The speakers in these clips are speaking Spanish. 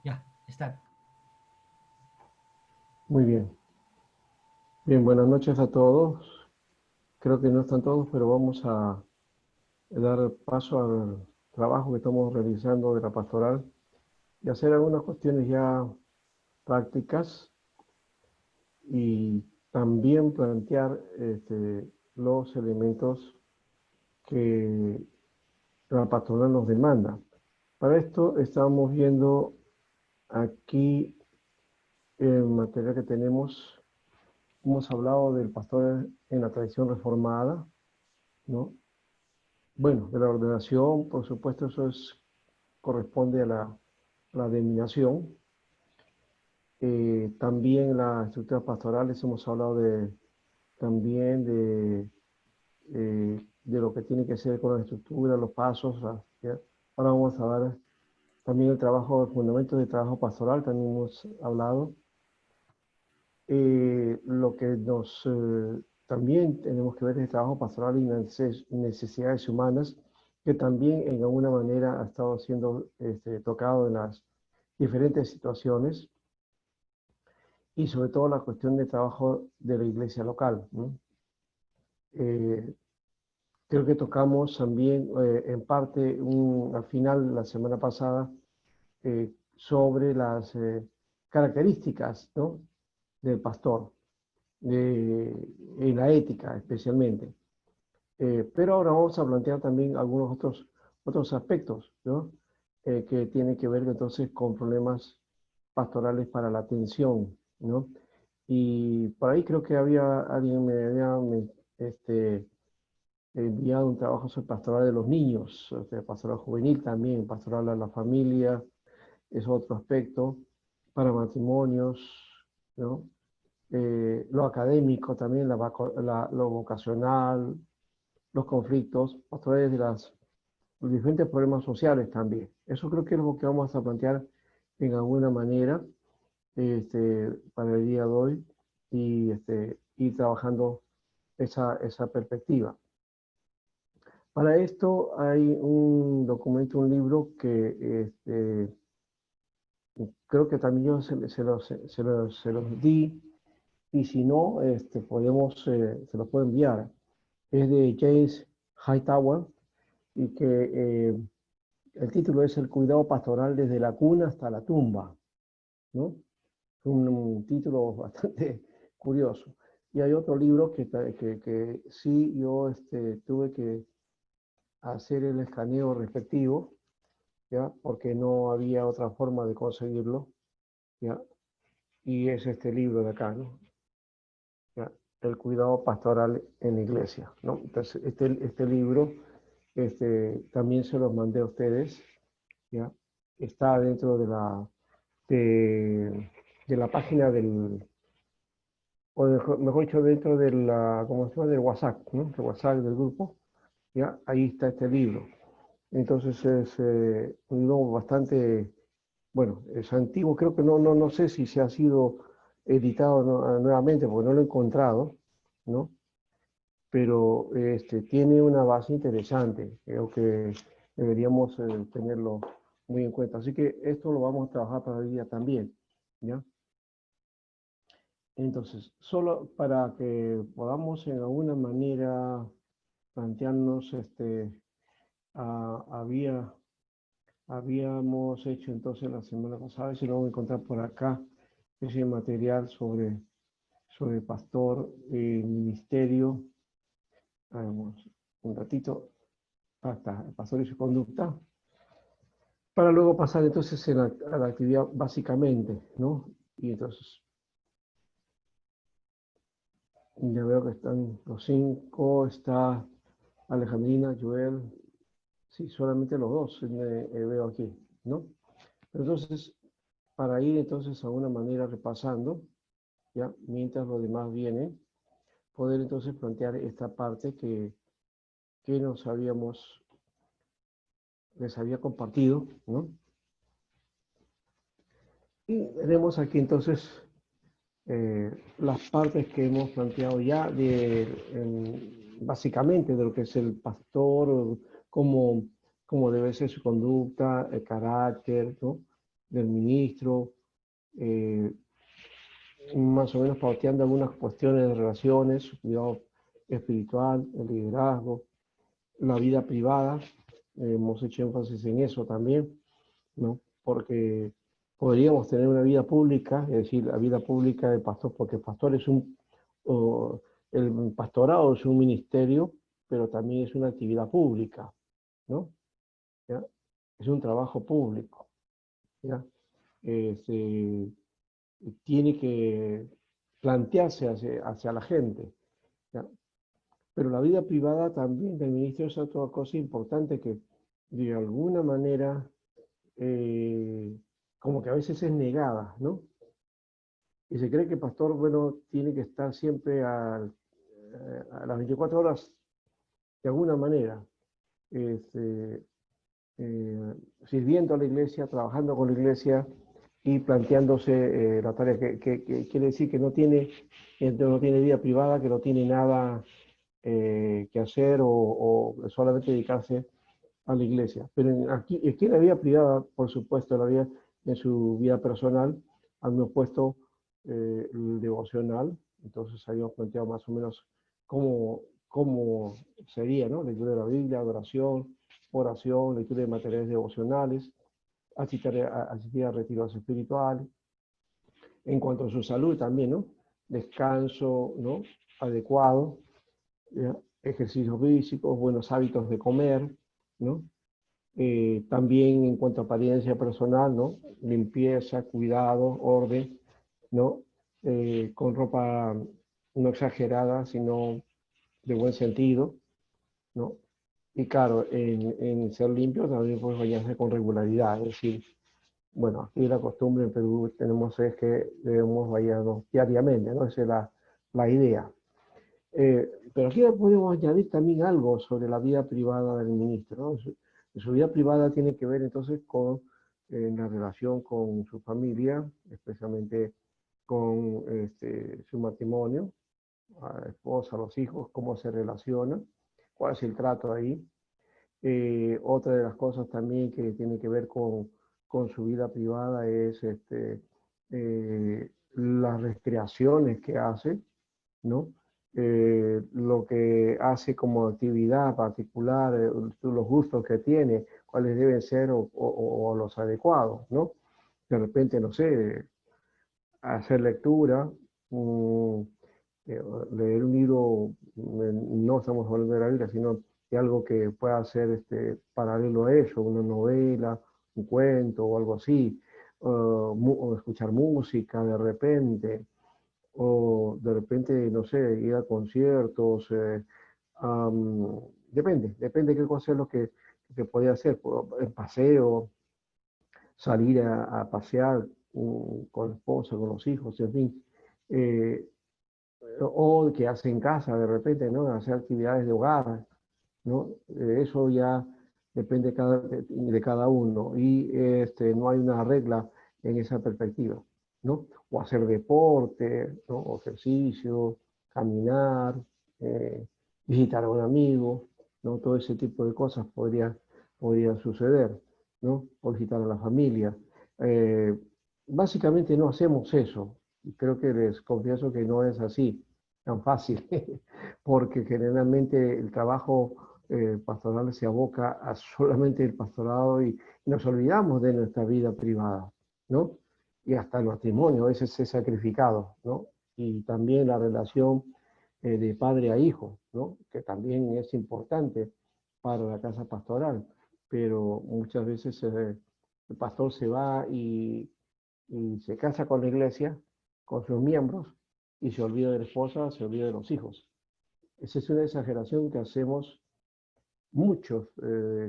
Ya, está. Muy bien. Bien, buenas noches a todos. Creo que no están todos, pero vamos a dar paso al trabajo que estamos realizando de la pastoral y hacer algunas cuestiones ya prácticas y también plantear los elementos que la pastoral nos demanda. Para esto estamos viendo aquí el material que tenemos. Hemos hablado del pastor en la tradición reformada, ¿no? Bueno, de la ordenación, por supuesto, corresponde a la denominación. También las estructuras pastorales, hemos hablado también de lo que tiene que ser con la estructura, los pasos. ¿Ya? Ahora vamos a ver también el trabajo, fundamentos de trabajo pastoral, también hemos hablado. Lo que también tenemos que ver es el trabajo pastoral y necesidades humanas, que también en alguna manera ha estado siendo tocado en las diferentes situaciones y sobre todo la cuestión de trabajo de la iglesia local, ¿no? Eh, Creo que tocamos también en parte al final la semana pasada sobre las características, ¿no? del pastor, en la ética especialmente. Pero ahora vamos a plantear también algunos otros aspectos, ¿no? Que tienen que ver entonces con problemas pastorales para la atención, ¿no? Y por ahí creo que alguien este, enviado un trabajo sobre pastoral de los niños, o sea, pastoral juvenil también, pastoral a la familia, es otro aspecto, para matrimonios, ¿no? Lo académico también, lo vocacional, los conflictos, pastorales los diferentes problemas sociales también. Eso creo que es lo que vamos a plantear en alguna manera para el día de hoy y ir trabajando esa perspectiva. Para esto hay un documento, un libro que creo que también yo se los di y si no, se los puedo enviar. Es de James Hightower y que el título es El cuidado pastoral desde la cuna hasta la tumba, ¿no? Un título bastante curioso. Y hay otro libro que sí yo tuve que hacer el escaneo respectivo, ¿ya? Porque no había otra forma de conseguirlo, ¿ya? Y es este libro de acá, ¿no? ¿Ya? El cuidado pastoral en la iglesia, ¿no? Entonces, este libro también se los mandé a ustedes, ¿ya? Está dentro de, de la página mejor dicho, dentro de ¿cómo se llama? Del WhatsApp, ¿no? El WhatsApp del grupo, ¿ya? Ahí está este libro. Entonces es un libro bastante, bueno, es antiguo, creo que no sé si se ha sido editado nuevamente, porque no lo he encontrado, ¿no? Pero tiene una base interesante, creo que deberíamos tenerlo muy en cuenta. Así que esto lo vamos a trabajar para el día también, ¿ya? Entonces, solo para que podamos en alguna manera plantearnos, había habíamos hecho entonces la semana pasada, si lo vamos a encontrar por acá, ese material sobre pastor y ministerio. Vamos, un ratito, hasta el pastor y su conducta, para luego pasar entonces a la actividad básicamente, ¿no? Y entonces, ya veo que están los cinco, está Alejandrina, Joel, sí, solamente los dos veo aquí, ¿no? Entonces, para ir entonces a una manera repasando, ¿ya? Mientras los demás vienen, poder entonces plantear esta parte que les había compartido, ¿no? Y tenemos aquí entonces las partes que hemos planteado ya básicamente de lo que es el pastor, cómo, cómo debe ser su conducta, el carácter, ¿no? del ministro, más o menos pauteando algunas cuestiones de relaciones, su cuidado espiritual, el liderazgo, la vida privada. Hemos hecho énfasis en eso también, ¿no? Porque podríamos tener una vida pública, es decir, la vida pública del pastor, porque el pastor es el pastorado es un ministerio, pero también es una actividad pública, ¿no? ¿Ya? Es un trabajo público, ¿ya? Se tiene que plantearse hacia la gente, ¿ya? Pero la vida privada también del ministro es otra cosa importante que de alguna manera como que a veces es negada, ¿no? Y se cree que el pastor, bueno, tiene que estar siempre a las 24 horas de alguna manera, este, sirviendo a la iglesia, trabajando con la iglesia y planteándose la tarea, que quiere decir que no tiene vida privada, que no tiene nada que hacer o solamente dedicarse a la iglesia. Pero aquí, es que la vida privada, por supuesto, la vida en su vida personal, han puesto el devocional, entonces habíamos planteado más o menos cómo sería, ¿no? Lectura de la Biblia, adoración, oración, lectura de materiales devocionales, asistir a retiros espirituales. En cuanto a su salud también, ¿no? Descanso, ¿no? Adecuado, ¿ya? Ejercicios físicos, buenos hábitos de comer, ¿no? También en cuanto a apariencia personal, ¿no? Limpieza, cuidado, orden, ¿no? Con ropa no exagerada, sino de buen sentido, ¿no? Y claro, en ser limpio también puedes bañarse con regularidad, es decir, bueno, aquí la costumbre en Perú tenemos es que debemos bañarnos diariamente, ¿no? Esa es la idea. Pero aquí podemos añadir también algo sobre la vida privada del ministro, ¿no? Su vida privada tiene que ver entonces con la relación con su familia, especialmente con su matrimonio, a la esposa, a los hijos, cómo se relacionan, cuál es el trato ahí. Otra de las cosas también que tiene que ver con su vida privada es las recreaciones que hace, ¿no? Lo que hace como actividad particular, los gustos que tiene, cuáles deben ser o los adecuados, ¿no? De repente, no sé, hacer lectura, mm, eh, leer un libro, no estamos hablando de la Biblia, sino de algo que pueda ser paralelo a eso, una novela, un cuento o algo así, o escuchar música de repente, o de repente, no sé, ir a conciertos, depende de qué cosa es lo que podía hacer, el paseo, salir a pasear con la esposa, con los hijos, en fin, eh, o que hace en casa de repente, ¿no? Hacer actividades de hogar, ¿no? Eso ya depende de cada uno y no hay una regla en esa perspectiva, ¿no? O hacer deporte, ¿no? O ejercicio, caminar, eh, visitar a un amigo, ¿no? Todo ese tipo de cosas podría suceder, ¿no? O visitar a la familia. Eh, Básicamente no hacemos eso. Creo que les confieso que no es así tan fácil, porque generalmente el trabajo pastoral se aboca a solamente el pastorado y nos olvidamos de nuestra vida privada, ¿no? Y hasta el matrimonio a veces es sacrificado, ¿no? Y también la relación de padre a hijo, ¿no? Que también es importante para la casa pastoral, pero muchas veces el pastor se va y se casa con la iglesia, con sus miembros, y se olvida de la esposa, se olvida de los hijos. Esa es una exageración que hacemos muchos,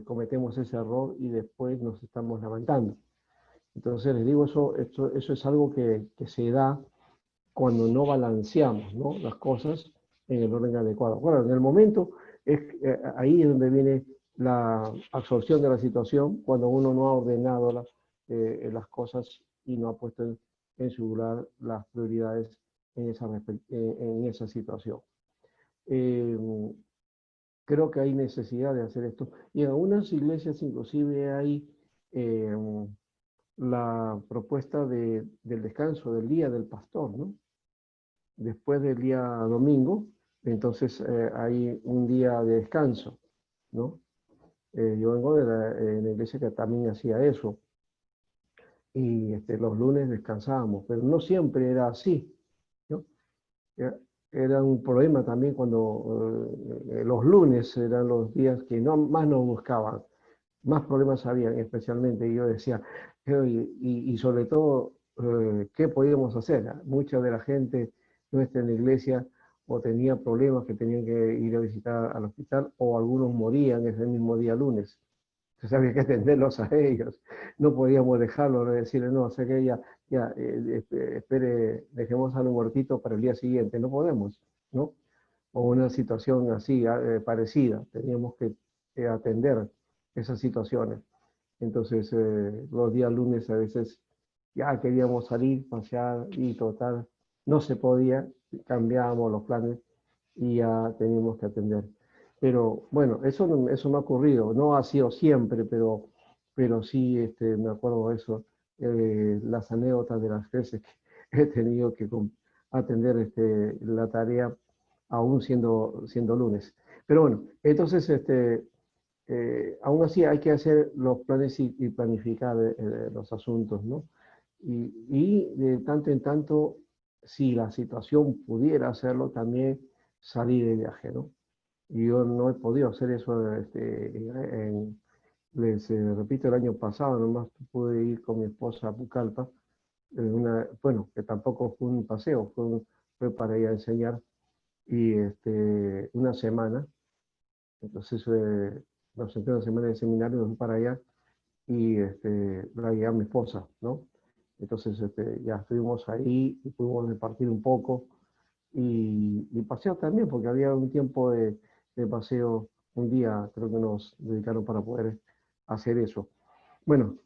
cometemos ese error y después nos estamos lamentando. Entonces les digo, eso es algo que se da cuando no balanceamos, ¿no? Las cosas en el orden adecuado. Bueno, en el momento ahí es donde viene la absorción de la situación, cuando uno no ha ordenado las cosas y no ha puesto en su lugar las prioridades en esa situación. Eh, Creo que hay necesidad de hacer esto. Y en algunas iglesias inclusive hay la propuesta del descanso, del día del pastor, ¿no? Después del día domingo, entonces hay un día de descanso, ¿no? Yo vengo de la iglesia que también hacía eso, y los lunes descansábamos, pero no siempre era así, ¿no? Era era un problema también cuando los lunes eran los días que no, más nos buscaban, más problemas habían, especialmente, y yo decía, y sobre todo, ¿qué podíamos hacer? Mucha de la gente nuestra en la iglesia o tenía problemas que tenían que ir a visitar al hospital, o algunos morían ese mismo día lunes. Entonces había que atenderlos a ellos. No podíamos dejarlos, decirle, no, o sea que espere, dejemos a los muertitos para el día siguiente. No podemos, ¿no? O una situación así, parecida. Teníamos que atender esas situaciones. Entonces, los días lunes a veces ya queríamos salir, pasear y total, no se podía, cambiábamos los planes y ya teníamos que atender. Pero bueno, eso no ha ocurrido, no ha sido siempre, pero sí me acuerdo de eso, las anécdotas de las veces que he tenido que atender la tarea aún siendo lunes. Pero bueno, entonces aún así hay que hacer los planes y planificar los asuntos, ¿no? Y de tanto en tanto, si la situación pudiera hacerlo, también salir de viaje, ¿no? Y yo no he podido hacer eso, les repito, el año pasado nomás pude ir con mi esposa a Pucallpa, bueno, que tampoco fue un paseo, fue para ir a enseñar, y una semana, entonces nos senté una semana de seminario, nos fui para allá, y la llevé a mi esposa, ¿no? Entonces ya estuvimos ahí y pudimos repartir un poco y pasear también, porque había un tiempo de paseo, un día creo que nos dedicaron para poder hacer eso. Bueno,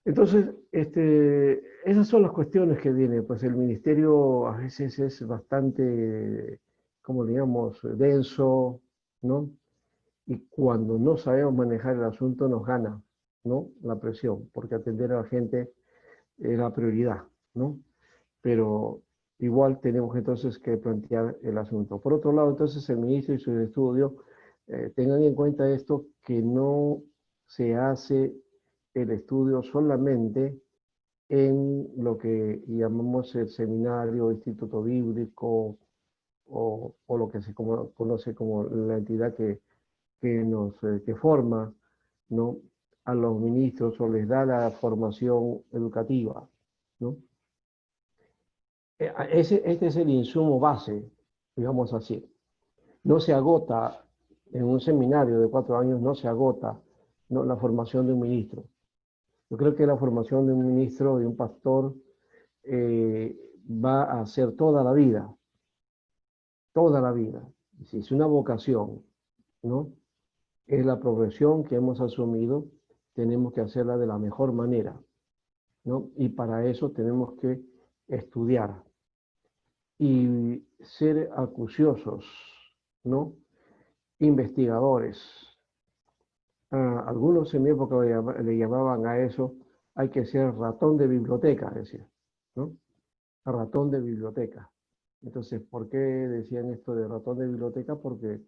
entonces esas son las cuestiones que vienen, pues el ministerio a veces es bastante, como digamos, denso, ¿no? Y cuando no sabemos manejar el asunto nos gana, ¿no? La presión, porque atender a la gente es la prioridad, ¿no? Pero igual tenemos entonces que plantear el asunto. Por otro lado, entonces el ministro y su estudio tengan en cuenta esto, que no se hace el estudio solamente en lo que llamamos el seminario, instituto bíblico o lo que se conoce como la entidad que forma, ¿no? A los ministros o les da la formación educativa, ¿no? Este es el insumo base, digamos así. No se agota en un seminario de 4 años, no se agota, ¿no?, la formación de un ministro. Yo creo que la formación de un ministro, de un pastor, va a ser toda la vida, toda la vida. Si es una vocación, ¿no? Es la profesión que hemos asumido, tenemos que hacerla de la mejor manera, ¿no? Y para eso tenemos que estudiar y ser acuciosos, ¿no? Investigadores. Algunos en mi época le llamaban a eso, hay que ser ratón de biblioteca, decía, ¿no? Ratón de biblioteca. Entonces, ¿por qué decían esto de ratón de biblioteca? Porque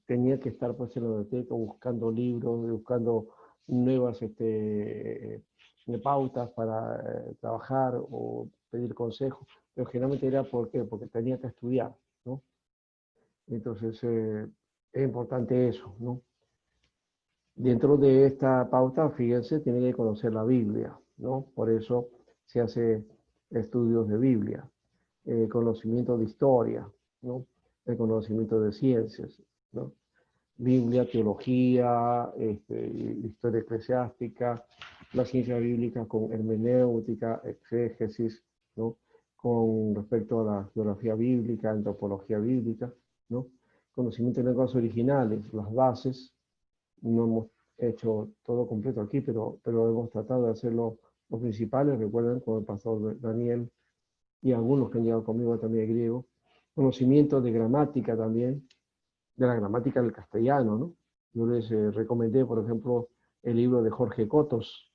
tenía que estar pues en la biblioteca buscando libros, buscando nuevas pautas para trabajar o pedir consejos, pero generalmente era ¿por qué? Porque tenía que estudiar, ¿no? Entonces, es importante eso, ¿no? Dentro de esta pauta, fíjense, tiene que conocer la Biblia, ¿no? Por eso se hace estudios de Biblia, conocimiento de historia, ¿no? El conocimiento de ciencias, ¿no? Biblia, teología, historia eclesiástica, la ciencia bíblica con hermenéutica, exégesis, ¿no? Con respecto a la geografía bíblica, antropología bíblica, ¿no? Conocimiento de lenguas originales, las bases. No hemos hecho todo completo aquí, pero hemos tratado de hacerlo los principales. Recuerden, con el pastor Daniel y algunos que han llegado conmigo también de griego. Conocimiento de gramática también, de la gramática del castellano, ¿no? Yo les recomendé, por ejemplo, el libro de Jorge Cotos,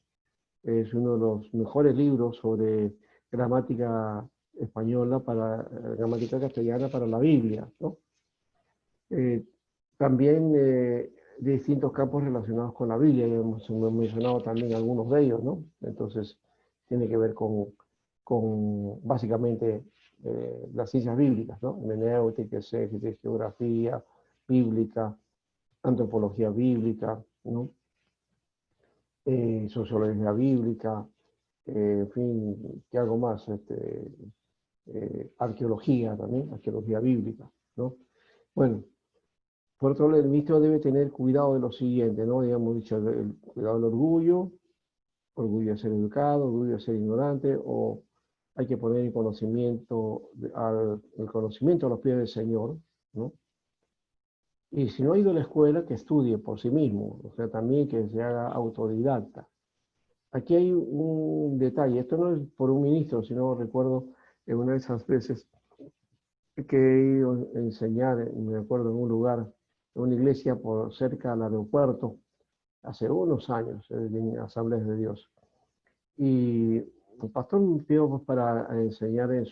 es uno de los mejores libros sobre gramática española para gramática castellana para la Biblia, ¿no? Eh, también distintos campos relacionados con la Biblia, y hemos mencionado también algunos de ellos, ¿no? Entonces, tiene que ver con básicamente las ciencias bíblicas, ¿no? Hermenéutica, exégesis, geografía bíblica, antropología bíblica, ¿no? Sociología bíblica, en fin, ¿qué algo más? Arqueología también, arqueología bíblica, ¿no? Bueno, por otro lado, el ministro debe tener cuidado de lo siguiente, ¿no? Ya hemos dicho, el cuidado del orgullo, orgullo de ser educado, orgullo de ser ignorante, o hay que poner el conocimiento, el conocimiento a los pies del Señor, ¿no? Y si no ha ido a la escuela, que estudie por sí mismo, o sea, también que se haga autodidacta. Aquí hay un detalle, esto no es por un ministro, sino recuerdo en una de esas veces que he ido a enseñar, me acuerdo en un lugar, en una iglesia por cerca del aeropuerto, hace unos años, en Asambleas de Dios. Y el pastor me pidió pues, para enseñar en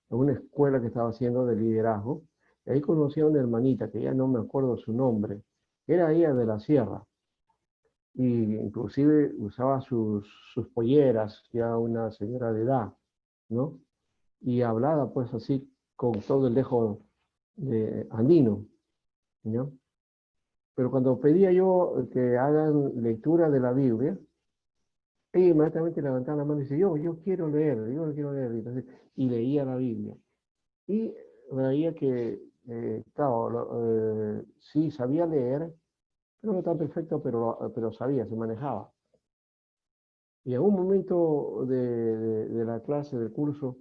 una escuela que estaba haciendo de liderazgo. Y ahí conocí a una hermanita, que ya no me acuerdo su nombre, era ella de la sierra. Y inclusive usaba sus polleras, ya una señora de edad, ¿no? Y hablaba pues así con todo el dejo de andino, ¿no? Pero cuando pedía yo que hagan lectura de la Biblia, ella inmediatamente levantaba la mano y dice, yo quiero leer, yo quiero leer. Entonces, y leía la Biblia. Y veía que, claro, sí sabía leer, pero no tan perfecto, pero sabía, se manejaba. Y en un momento de la clase, del curso,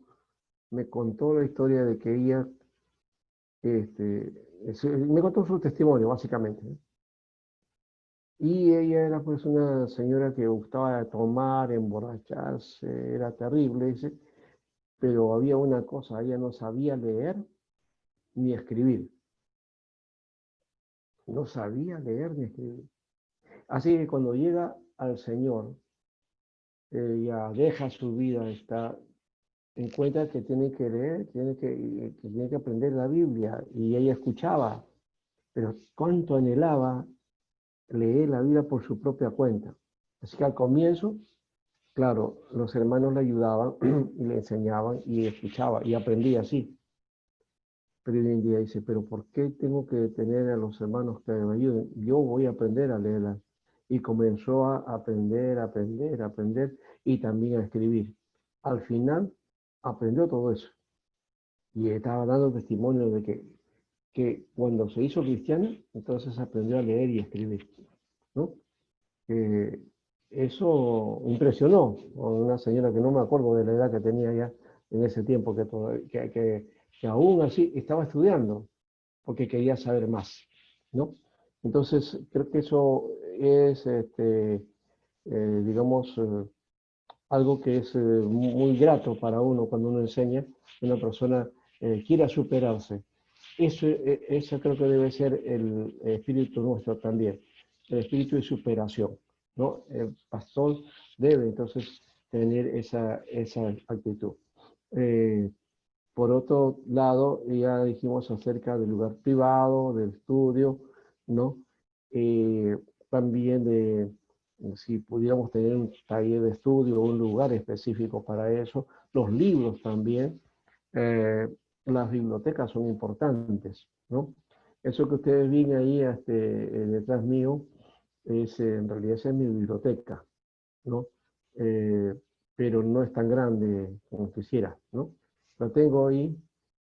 me contó la historia de que ella, me contó su testimonio, básicamente, ¿no? Y ella era pues una señora que gustaba tomar, emborracharse, era terrible, dice, pero había una cosa, ella no sabía leer ni escribir, no sabía leer ni escribir. Así que cuando llega al Señor, ella deja su vida, está en cuenta que tiene que leer, que tiene que aprender la Biblia, y ella escuchaba, pero cuánto anhelaba leer la Biblia por su propia cuenta. Así que al comienzo, claro, los hermanos le ayudaban y le enseñaban y escuchaba y aprendía así. Pero hoy en día dice, pero ¿por qué tengo que tener a los hermanos que me ayuden? Yo voy a aprender a leerla. Y comenzó a aprender, aprender, aprender y también a escribir. Al final aprendió todo eso. Y estaba dando testimonio de que cuando se hizo cristiana, entonces aprendió a leer y escribir, ¿no? Eh, Eso impresionó a una señora que no me acuerdo de la edad que tenía ya en ese tiempo, que aún así estaba estudiando, porque quería saber más, ¿no? Entonces, creo que eso es, digamos, algo que es muy grato para uno cuando uno enseña, una persona quiera superarse. Eso creo que debe ser el espíritu nuestro también, el espíritu de superación, ¿no? El pastor debe entonces tener esa actitud. Eh, por otro lado, ya dijimos acerca del lugar privado, del estudio, ¿no? También de si pudiéramos tener un taller de estudio, un lugar específico para eso, los libros también, eh, las bibliotecas son importantes, ¿no? Eso que ustedes ven ahí detrás mío, en realidad esa es mi biblioteca, ¿no? Eh, pero no es tan grande como quisiera, ¿no? La tengo ahí,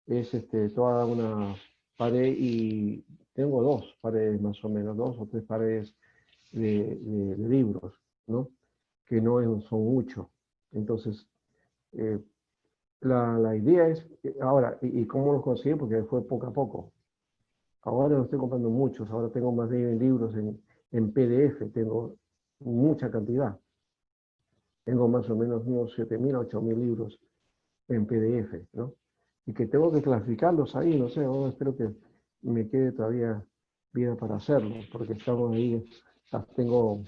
es toda una pared y tengo dos paredes más o menos, dos o tres paredes de libros, ¿no? Que no son muchos. Entonces, eh, la idea es, ahora, ¿y cómo los conseguí? Porque fue poco a poco. Ahora no estoy comprando muchos, ahora tengo más de 10 libros en PDF, tengo mucha cantidad. Tengo más o menos unos 7.000, 8.000 libros en PDF, ¿no? Y que tengo que clasificarlos ahí, no sé, oh, espero que me quede todavía vida para hacerlo, porque estamos ahí, tengo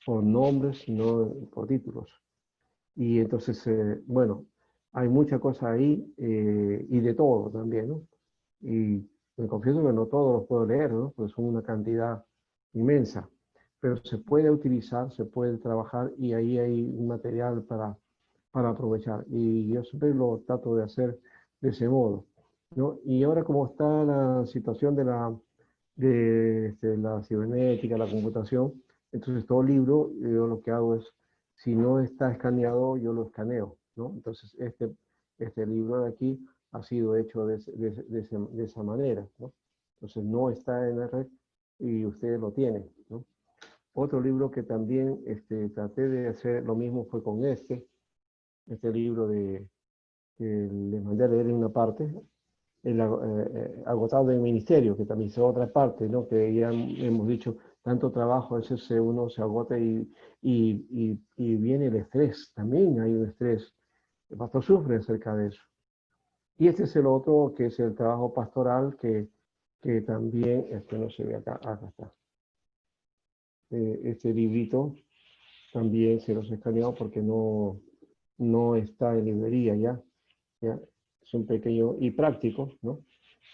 por nombres, sino por títulos. Y entonces, bueno, hay mucha cosa ahí y de todo también, ¿no? Y me confieso que no todos los puedo leer, ¿no? Pues son una cantidad inmensa. Pero se puede utilizar, se puede trabajar y ahí hay un material para aprovechar. Y yo siempre lo trato de hacer de ese modo, ¿no? Y ahora como está la situación de la cibernética, la computación, entonces todo libro, yo lo que hago es, si no está escaneado, yo lo escaneo, ¿no? Entonces este libro de aquí ha sido hecho de esa manera, ¿no? Entonces no está en la red y ustedes lo tienen, ¿no? Otro libro que también traté de hacer lo mismo fue con este libro que les mandé a leer en una parte, agotado del ministerio, que también es otra parte, ¿no? Que ya hemos dicho, tanto trabajo, a veces uno se agota y viene el estrés, también hay un estrés. El pastor sufre acerca de eso. Y este es el otro, que es el trabajo pastoral, que también, no se ve acá, acá está. Este librito también se los he escaneado porque no está en librería ya. ¿Ya? Son pequeños y prácticos, ¿no?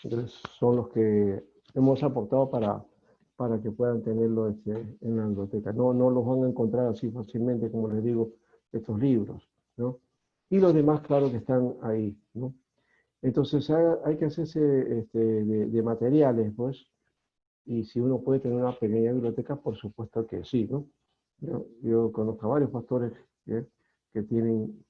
Entonces son los que hemos aportado para que puedan tenerlo en la biblioteca. No los van a encontrar así fácilmente, como les digo, estos libros, ¿no? Y los demás, claro que están ahí, ¿no? Entonces hay que hacerse de materiales, pues, y si uno puede tener una pequeña biblioteca, por supuesto que sí, ¿no? Yo conozco a varios pastores que tienen,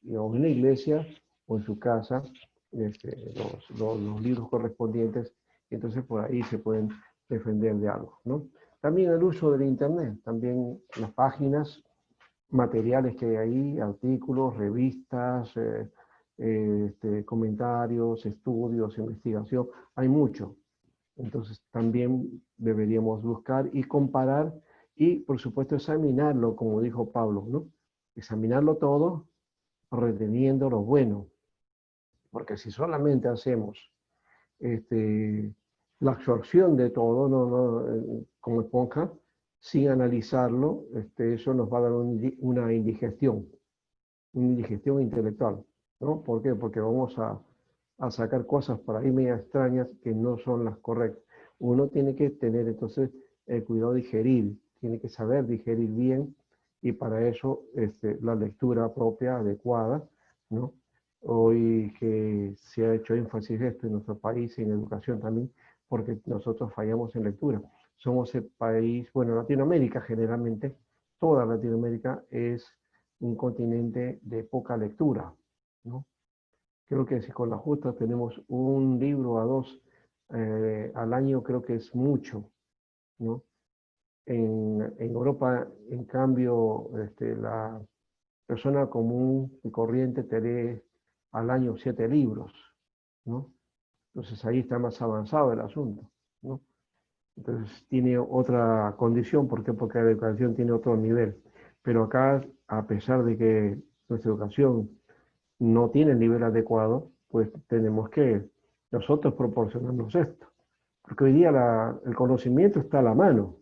digamos, en la iglesia o en su casa, los libros correspondientes, y entonces por ahí se pueden defender de algo, ¿no? También el uso del Internet, también las páginas, materiales que hay ahí, artículos, revistas, comentarios, estudios, investigación, hay mucho. Entonces también deberíamos buscar y comparar y por supuesto examinarlo, como dijo Pablo, ¿no? Examinarlo todo, reteniendo lo bueno, porque si solamente hacemos este, la absorción de todo, como esponja, sin analizarlo, eso nos va a dar una indigestión intelectual, ¿no? ¿Por qué? Porque vamos a sacar cosas por ahí medio extrañas que no son las correctas. Uno tiene que tener entonces el cuidado de digerir, tiene que saber digerir bien y para eso la lectura propia, adecuada, ¿no? Hoy que se ha hecho énfasis esto en nuestro país, en educación también, porque nosotros fallamos en lectura. Somos el país, bueno, Latinoamérica generalmente, toda Latinoamérica es un continente de poca lectura, ¿no? Creo que si con la justa tenemos un libro a dos al año, creo que es mucho, ¿no? En Europa, en cambio, la persona común y corriente te lee al año 7 libros, ¿no? Entonces ahí está más avanzado el asunto, ¿no? Entonces tiene otra condición, ¿por qué? Porque la educación tiene otro nivel. Pero acá, a pesar de que nuestra educación no tiene el nivel adecuado, pues tenemos que nosotros proporcionarnos esto. Porque hoy día el conocimiento está a la mano,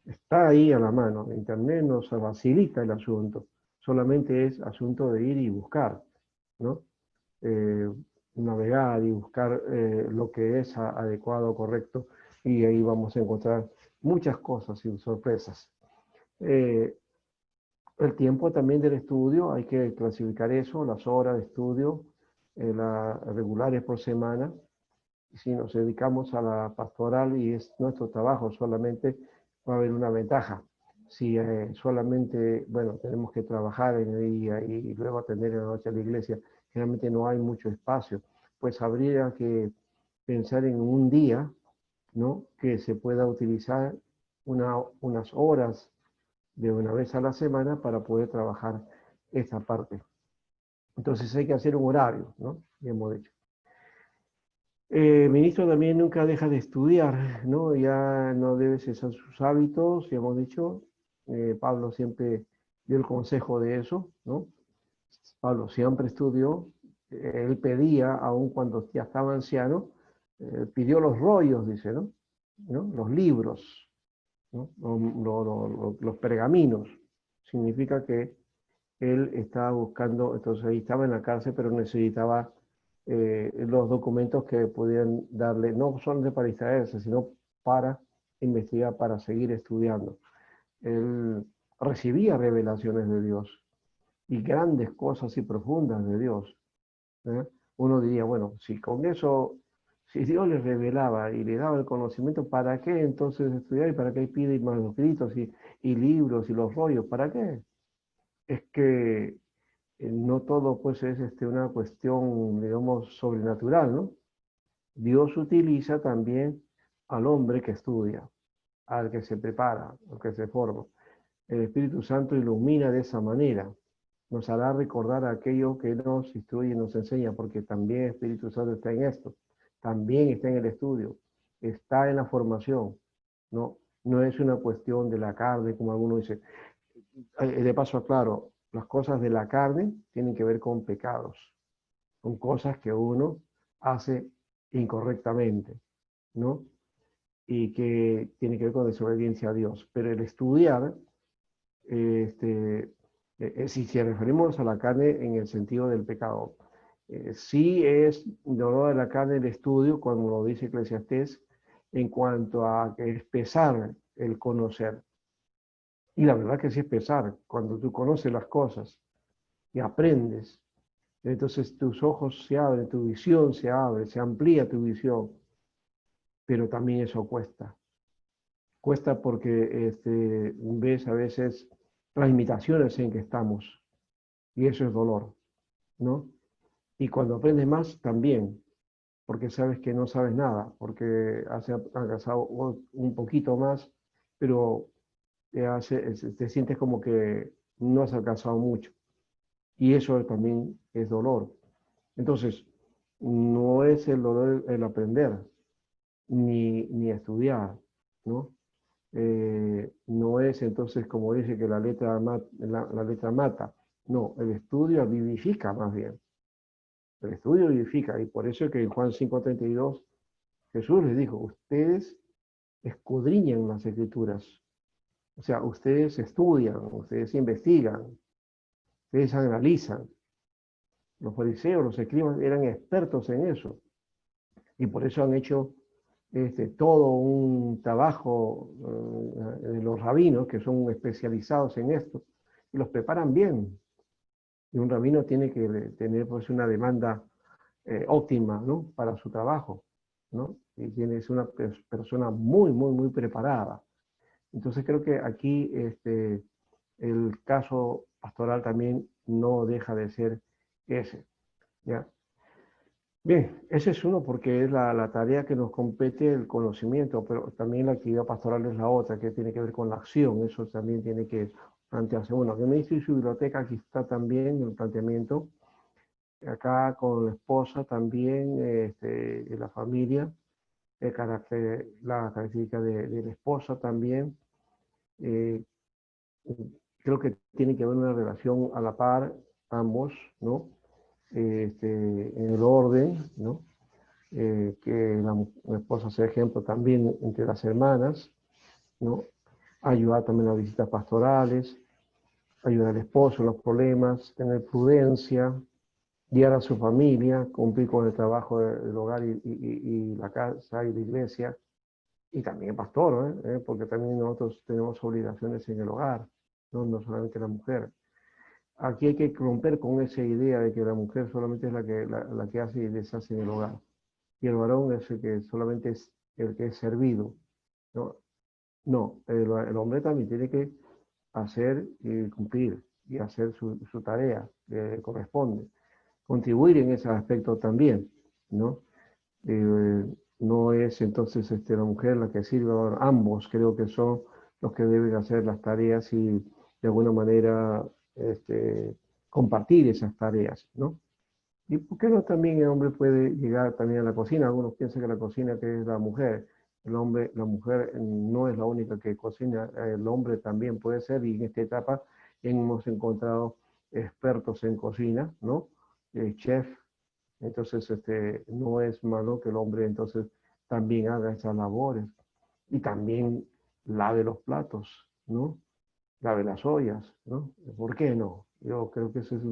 está ahí a la mano. Internet nos facilita el asunto, solamente es asunto de ir y buscar, ¿no? Eh, navegar y buscar lo que es adecuado, correcto, y ahí vamos a encontrar muchas cosas y sorpresas. El tiempo también del estudio, hay que clasificar eso, las horas de estudio, las regulares por semana. Si nos dedicamos a la pastoral y es nuestro trabajo solamente, va a haber una ventaja. Si solamente, bueno, tenemos que trabajar en el día y luego atender en la noche a la iglesia, generalmente no hay mucho espacio, pues habría que pensar en un día, ¿no? Que se pueda utilizar unas horas de una vez a la semana para poder trabajar esta parte. Entonces hay que hacer un horario, ¿no? Ya hemos dicho. Ministro también nunca deja de estudiar, ¿no? Ya no debe cesar sus hábitos, ya hemos dicho. Pablo siempre dio el consejo de eso, ¿no? Pablo siempre estudió, él pedía, aun cuando ya estaba anciano, pidió los rollos, dice, ¿no? Los libros, ¿no? Los pergaminos. Significa que él estaba buscando, entonces ahí estaba en la cárcel, pero necesitaba los documentos que pudieran darle, no solamente para distraerse, sino para investigar, para seguir estudiando. Él recibía revelaciones de Dios y grandes cosas y profundas de Dios. ¿Eh? Uno diría, bueno, si con eso, si Dios le revelaba y le daba el conocimiento, ¿para qué entonces estudiar y para qué pide manuscritos y libros y los rollos? ¿Para qué? Es que no todo pues es una cuestión, digamos, sobrenatural, ¿no? Dios utiliza también al hombre que estudia, al que se prepara, al que se forma. El Espíritu Santo ilumina de esa manera. Nos hará recordar a aquello que nos instruye y nos enseña, porque también el Espíritu Santo está en esto, también está en el estudio, está en la formación, ¿no? No es una cuestión de la carne, como algunos dicen. De paso aclaro, las cosas de la carne tienen que ver con pecados, con cosas que uno hace incorrectamente, ¿no? Y que tiene que ver con desobediencia a Dios. Pero el estudiar, si se referimos a la carne en el sentido del pecado, sí es dolor de la carne el estudio, cuando lo dice Eclesiastés, en cuanto a que es pesar el conocer. Y la verdad que sí es pesar, cuando tú conoces las cosas y aprendes, entonces tus ojos se abren, tu visión se abre, se amplía tu visión, pero también eso cuesta. Cuesta porque ves a veces las limitaciones en que estamos, y eso es dolor, ¿no? Y cuando aprendes más, también, porque sabes que no sabes nada, porque has alcanzado un poquito más, pero te sientes como que no has alcanzado mucho. Y eso también es dolor. Entonces, no es el dolor el aprender, ni estudiar, ¿no? No es entonces como dice que la letra mata. No, el estudio vivifica más bien. El estudio vivifica. Y por eso es que en Juan 5:32 Jesús les dijo, ustedes escudriñan las escrituras. O sea, ustedes estudian, ustedes investigan, ustedes analizan. Los fariseos, los escribas eran expertos en eso. Y por eso han hecho todo un trabajo de los rabinos, que son especializados en esto, y los preparan bien. Y un rabino tiene que tener pues una demanda óptima, ¿no? Para su trabajo, ¿no? Y es una persona muy, muy, muy preparada. Entonces creo que aquí el caso pastoral también no deja de ser ese, ¿ya? Bien, ese es uno porque es la tarea que nos compete el conocimiento, pero también la actividad pastoral es la otra, que tiene que ver con la acción. Eso también tiene que plantearse. Bueno, que me dice su biblioteca, aquí está también el planteamiento. Acá con la esposa también, la familia, la característica de la esposa también. Eh, Creo que tiene que haber una relación a la par, ambos, ¿no? En el orden, ¿no? Que la esposa sea ejemplo también entre las hermanas, ¿no? Ayudar también a las visitas pastorales, ayudar al esposo en los problemas, tener prudencia, guiar a su familia, cumplir con el trabajo del hogar y la casa y la iglesia, y también pastor, porque también nosotros tenemos obligaciones en el hogar, ¿no? No solamente la mujer. Aquí hay que romper con esa idea de que la mujer solamente es la que hace y deshace en el hogar, y el varón es el que solamente es el que es servido, ¿no? No, el hombre también tiene que hacer y cumplir y hacer su tarea que corresponde, contribuir en ese aspecto también, ¿no? No es entonces la mujer la que sirve, ambos creo que son los que deben hacer las tareas y de alguna manera compartir esas tareas, ¿no? ¿Y por qué no también el hombre puede llegar también a la cocina? Algunos piensan que la cocina que es la mujer. El hombre, la mujer no es la única que cocina, el hombre también puede ser, y en esta etapa hemos encontrado expertos en cocina, ¿no? Chef, entonces no es malo que el hombre entonces también haga esas labores. Y también lave los platos, ¿no? Lave las ollas, ¿no? ¿Por qué no? Yo creo que eso es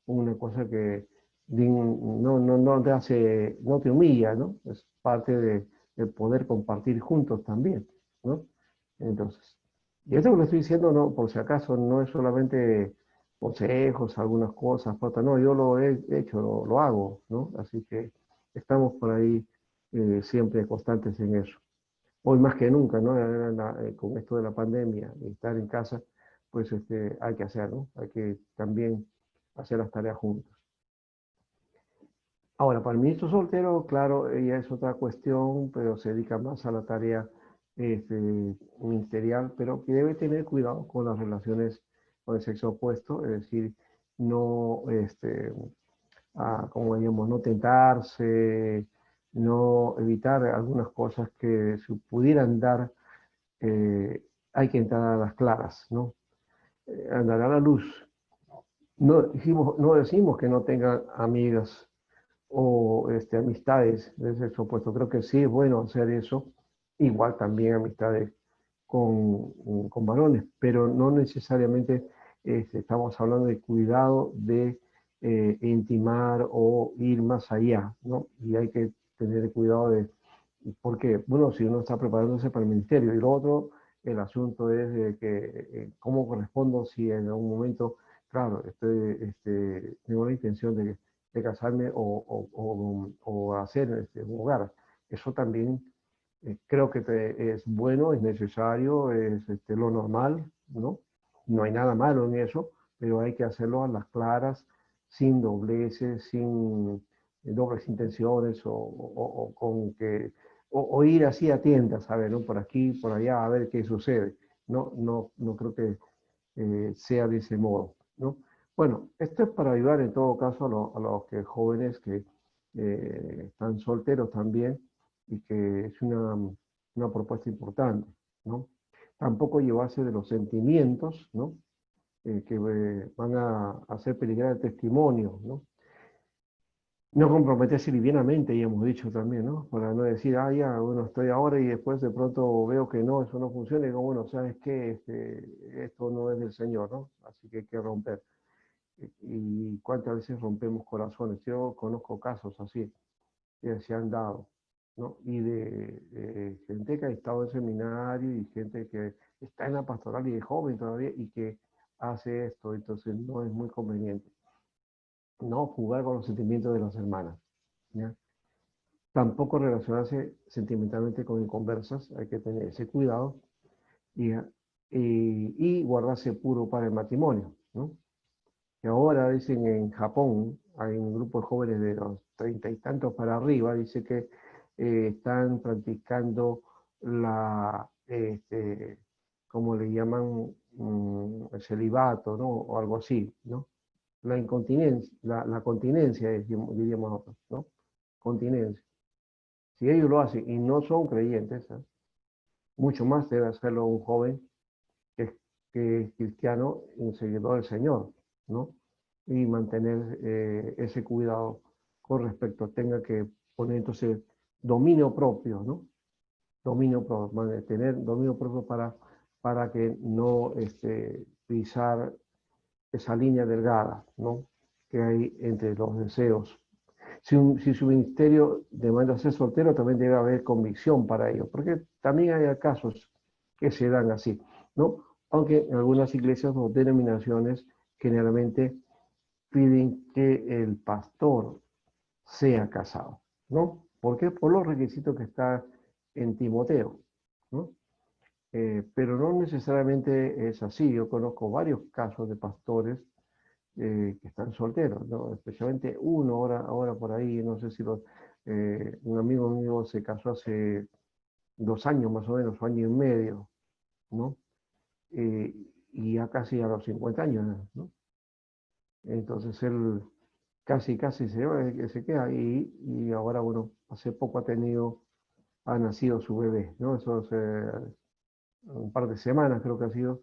una cosa que no te hace, no te humilla, ¿no? Es parte de poder compartir juntos también, ¿no? Entonces, y esto que le estoy diciendo, no, por si acaso, no es solamente consejos, algunas cosas, pautas, no, yo lo he hecho, lo hago, ¿no? Así que estamos por ahí siempre constantes en eso. Hoy más que nunca, ¿no? Con esto de la pandemia y estar en casa, pues hay que hacer, ¿no? Hay que también hacer las tareas juntos. Ahora, para el ministro soltero, claro, ella es otra cuestión, pero se dedica más a la tarea este, ministerial, pero que debe tener cuidado con las relaciones con el sexo opuesto, es decir, no, como digamos, no tentarse, no evitar algunas cosas que se pudieran dar, hay que entrar a las claras, ¿no? Andar a la luz. No decimos que no tengan amigas o amistades de sexo opuesto. Creo que sí es bueno hacer eso. Igual también amistades con varones, pero no necesariamente estamos hablando de cuidado de intimar o ir más allá, ¿no? Y hay que tener cuidado de, porque, bueno, si uno está preparándose para el ministerio y lo otro, el asunto es de que cómo correspondo si en algún momento, claro, tengo la intención de casarme o hacer un hogar. Eso también creo que es bueno, es necesario, es lo normal, ¿no? No hay nada malo en eso, pero hay que hacerlo a las claras, sin dobleces, sin dobles intenciones o con que, o ir así a tiendas, a ver, ¿no? Por aquí, por allá, a ver qué sucede. No creo que sea de ese modo, ¿no? Bueno, esto es para ayudar en todo caso a los que jóvenes que están solteros también y que es una propuesta importante, ¿no? Tampoco llevarse de los sentimientos, ¿no? Que van a hacer peligrar el testimonio, ¿no? No comprometerse livianamente, ya hemos dicho también, ¿no? Para no decir, ah, ya, bueno, estoy ahora y después de pronto veo que no, eso no funciona y digo, bueno, ¿sabes qué? Esto no es del Señor, ¿no? Así que hay que romper. Y cuántas veces rompemos corazones. Yo conozco casos así que se han dado, ¿no? Y de gente que ha estado en seminario y gente que está en la pastoral y es joven todavía y que hace esto, entonces no es muy conveniente. No jugar con los sentimientos de las hermanas, ¿ya? Tampoco relacionarse sentimentalmente con inconversas, hay que tener ese cuidado y, y guardarse puro para el matrimonio, ¿no? Que ahora dicen en Japón, hay un grupo de jóvenes de los 30 y tantos para arriba, dice que están practicando ¿cómo le llaman? El celibato, ¿no? O algo así, ¿no? La incontinencia, la continencia, diríamos nosotros, ¿no? Continencia. Si ellos lo hacen y no son creyentes, ¿eh? Mucho más debe hacerlo un joven que es cristiano y un seguidor del Señor, ¿no? Y mantener ese cuidado con respecto, tenga que poner entonces dominio propio, ¿no? Dominio propio, tener dominio propio para que no pisar esa línea delgada, ¿no? Que hay entre los deseos. Si su ministerio demanda ser soltero, también debe haber convicción para ello, porque también hay casos que se dan así, ¿no? Aunque en algunas iglesias o denominaciones generalmente piden que el pastor sea casado, ¿no? ¿Por qué? Por los requisitos que está en Timoteo, ¿no? Pero no necesariamente es así. Yo conozco varios casos de pastores que están solteros, ¿no? Especialmente uno ahora por ahí, no sé si un amigo mío se casó hace 2 años más o menos, 1 año y medio, ¿no? Eh, y ya casi a los 50 años, ¿no? Entonces él casi se queda y ahora, bueno, hace poco ha nacido su bebé, ¿no? Eso hace un par de semanas creo que ha sido,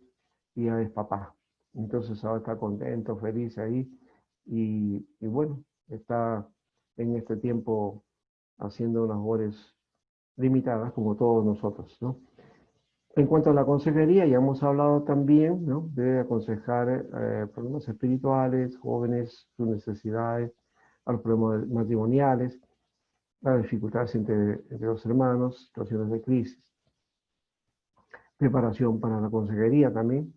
y ya es papá. Entonces ahora está contento, feliz ahí, y bueno, está en este tiempo haciendo unas labores limitadas como todos nosotros, ¿no? En cuanto a la consejería, ya hemos hablado también, ¿no? Debe aconsejar problemas espirituales, jóvenes, sus necesidades, a los problemas matrimoniales, las dificultades entre los hermanos, situaciones de crisis, preparación para la consejería también,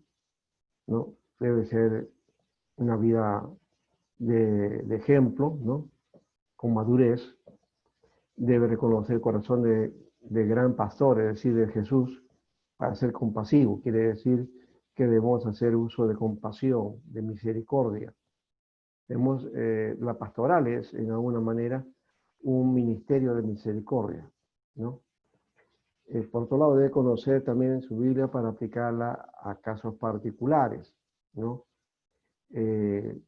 ¿no? Debe ser una vida de ejemplo, ¿no? Con madurez, debe reconocer el corazón de gran pastor, es decir, de Jesús, para ser compasivo. Quiere decir que debemos hacer uso de compasión, de misericordia. La pastoral es, en alguna manera, un ministerio de misericordia, ¿no? Por otro lado, debe conocer también su Biblia para aplicarla a casos particulares, ¿no?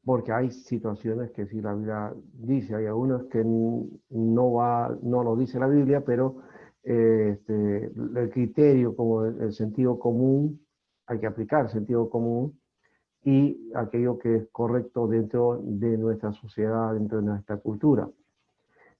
Porque hay situaciones que sí la Biblia dice, hay algunas que no lo dice la Biblia, pero el criterio como el sentido común, hay que aplicar sentido común y aquello que es correcto dentro de nuestra sociedad, dentro de nuestra cultura.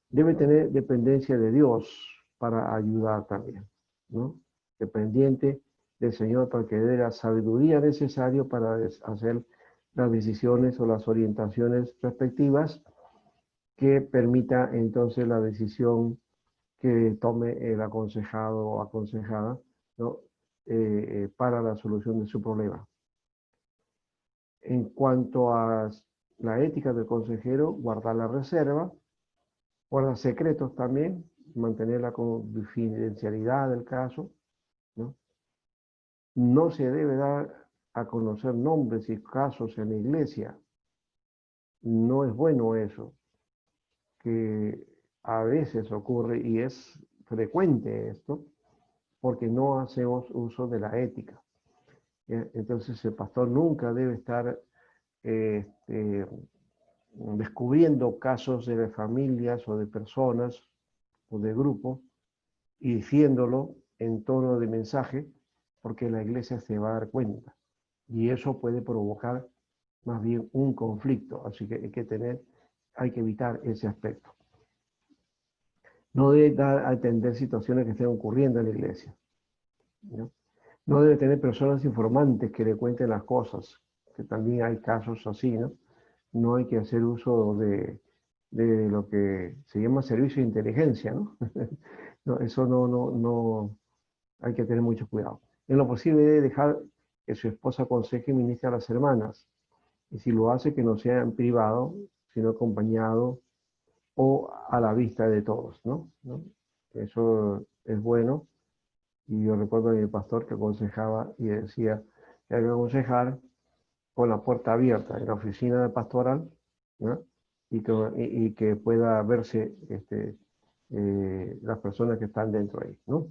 Debe tener dependencia de Dios para ayudar también, ¿no? Dependiente del Señor para que dé la sabiduría necesaria para hacer las decisiones o las orientaciones respectivas que permita entonces la decisión que tome el aconsejado o aconsejada, ¿no? Para la solución de su problema. En cuanto a la ética del consejero, guardar la reserva, guardar secretos también, mantener la confidencialidad del caso, ¿no? No se debe dar a conocer nombres y casos en la iglesia. No es bueno eso, que a veces ocurre y es frecuente esto, porque no hacemos uso de la ética. Entonces el pastor nunca debe estar descubriendo casos de familias o de personas o de grupos y diciéndolo en tono de mensaje, porque la iglesia se va a dar cuenta. Y eso puede provocar más bien un conflicto. Así que hay que evitar ese aspecto. No debe dar a entender situaciones que estén ocurriendo en la iglesia, ¿no? No debe tener personas informantes que le cuenten las cosas, que también hay casos así, ¿no? No hay que hacer uso de lo que se llama servicio de inteligencia, ¿no? No, eso no, hay que tener mucho cuidado. En lo posible debe dejar que su esposa aconseje y ministre a las hermanas. Y si lo hace, que no sea en privado, sino acompañado o a la vista de todos, ¿no? Eso es bueno. Y yo recuerdo a mi pastor que aconsejaba y decía que hay que aconsejar con la puerta abierta en la oficina de pastoral, ¿no? Y que pueda verse las personas que están dentro ahí, ¿no?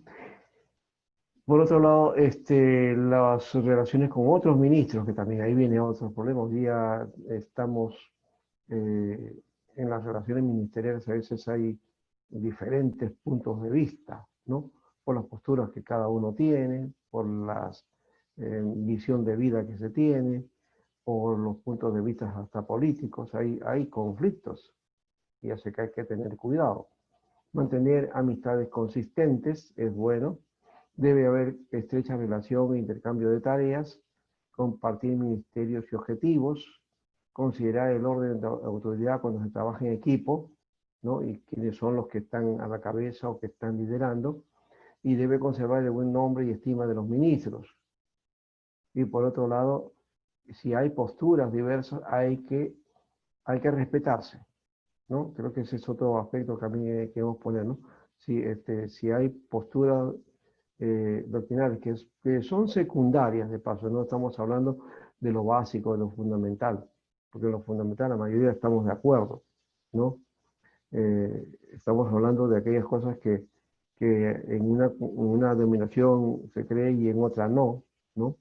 Por otro lado, las relaciones con otros ministros, que también ahí viene otro problema. Hoy día estamos eh, en las relaciones ministeriales, a veces hay diferentes puntos de vista, ¿no? Por las posturas que cada uno tiene, por la visión de vida que se tiene, por los puntos de vista hasta políticos. Hay conflictos y así que hay que tener cuidado. Mantener amistades consistentes es bueno. Debe haber estrecha relación e intercambio de tareas, compartir ministerios y objetivos, considerar el orden de autoridad cuando se trabaja en equipo, ¿no? Y quiénes son los que están a la cabeza o que están liderando, y debe conservar el buen nombre y estima de los ministros. Y por otro lado, si hay posturas diversas, hay que respetarse, ¿no? Creo que ese es otro aspecto que a mí queremos poner, ¿no? Si hay posturas doctrinales que son secundarias, de paso, no estamos hablando de lo básico, de lo fundamental, porque en lo fundamental la mayoría estamos de acuerdo, ¿no? Estamos hablando de aquellas cosas que en una denominación se cree y en otra no, ¿no?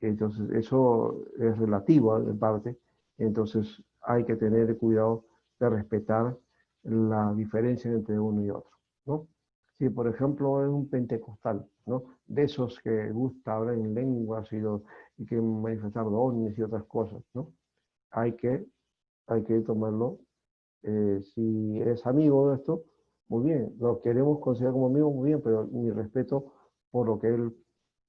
Entonces, eso es relativo en parte, entonces hay que tener cuidado de respetar la diferencia entre uno y otro, ¿no? Si, por ejemplo, es un pentecostal, ¿no? De esos que gusta hablar en lenguas y que manifestar dones y otras cosas, ¿no? Hay que, hay que tomarlo. Si es amigo de esto, muy bien, lo queremos considerar como amigo, muy bien, pero mi respeto por lo que él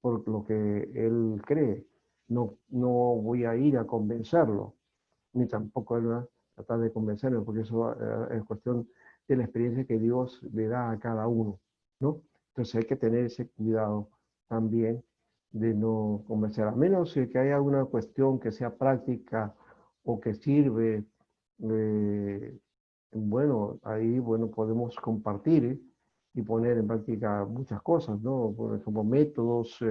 por lo que él cree. No voy a ir a convencerlo, ni tampoco él va a tratar de convencerme, porque eso es cuestión de la experiencia que Dios le da a cada uno, ¿no? Entonces hay que tener ese cuidado también de no convencer, a menos que haya alguna cuestión que sea práctica o que sirve. eh, bueno, ahí bueno, podemos compartir, y poner en práctica muchas cosas, ¿no? Por ejemplo, métodos,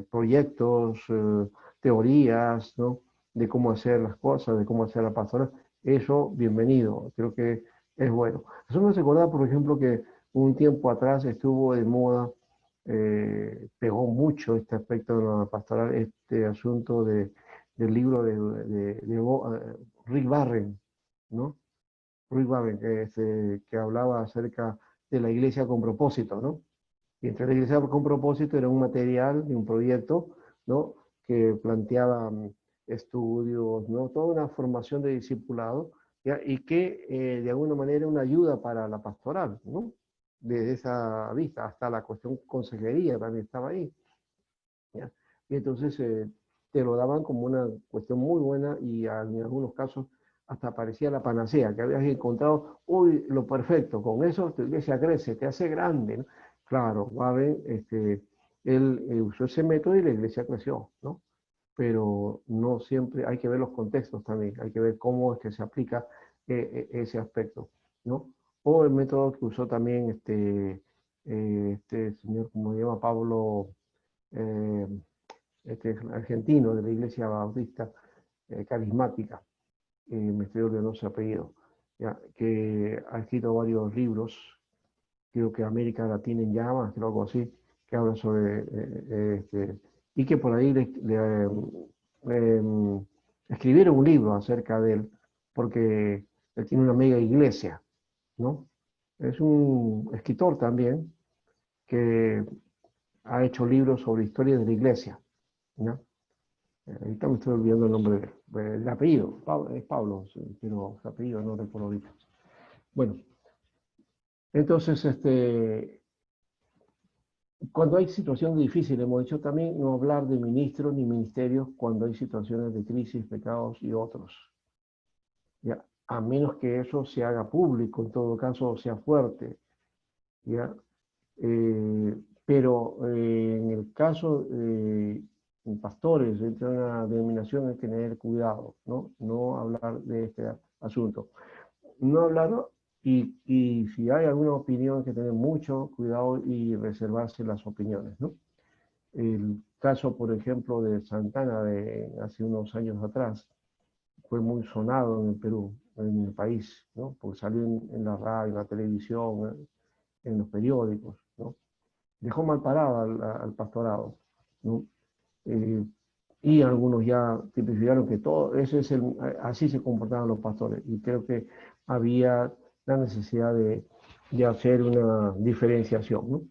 proyectos, teorías, ¿no? De cómo hacer las cosas, de cómo hacer la pastoral. Eso, bienvenido, creo que es bueno. Eso me recordaba, por ejemplo, que un tiempo atrás estuvo de moda, pegó mucho este aspecto de la pastoral, este asunto del libro de Rick Warren, ¿no? Rick Warren, que hablaba acerca de la iglesia con propósito, ¿no? Y entre la iglesia con propósito era un material de un proyecto, ¿no? Que planteaba estudios, ¿no? Toda una formación de discipulado, ¿ya? Y que de alguna manera una ayuda para la pastoral, ¿no? Desde esa vista, hasta la cuestión consejería también estaba ahí, ¿ya? Y entonces te lo daban como una cuestión muy buena, y en algunos casos hasta parecía la panacea, que habías encontrado, uy, lo perfecto, con eso tu iglesia crece, te hace grande, ¿no? Claro, Warren, él usó ese método y la iglesia creció, ¿no? Pero no siempre, hay que ver los contextos también, hay que ver cómo es que se aplica ese aspecto, ¿no? O el método que usó también este señor, como se llama, Pablo, eh, este argentino de la Iglesia Bautista Carismática, me estoy olvidando su apellido, ya, que ha escrito varios libros, creo que América Latina en llamas, creo algo así, que habla sobre, y que por ahí escribieron un libro acerca de él, porque él tiene una mega iglesia, ¿no? Es un escritor también que ha hecho libros sobre historia de la iglesia, ¿no? Ahorita me estoy olvidando el nombre del apellido. Es Pablo, sí, pero su apellido no recuerdo ahorita. Bueno, entonces, cuando hay situaciones difíciles, hemos dicho también no hablar de ministros ni ministerios cuando hay situaciones de crisis, pecados y otros. ¿Ya? A menos que eso se haga público, en todo caso sea fuerte. ¿Ya? Pero en el caso de pastores dentro de una denominación hay que tener cuidado, ¿no? No hablar de este asunto. No hablar, y si hay alguna opinión hay que tener mucho cuidado y reservarse las opiniones, ¿no? El caso, por ejemplo, de Santana de hace unos años atrás fue muy sonado en el Perú, en el país, ¿no? Porque salió en la radio, en la televisión, en los periódicos, ¿no? Dejó mal parado al pastorado, ¿no? Eh, y algunos ya tipificaron que todo, así se comportaban los pastores, y creo que había la necesidad de hacer una diferenciación, ¿no?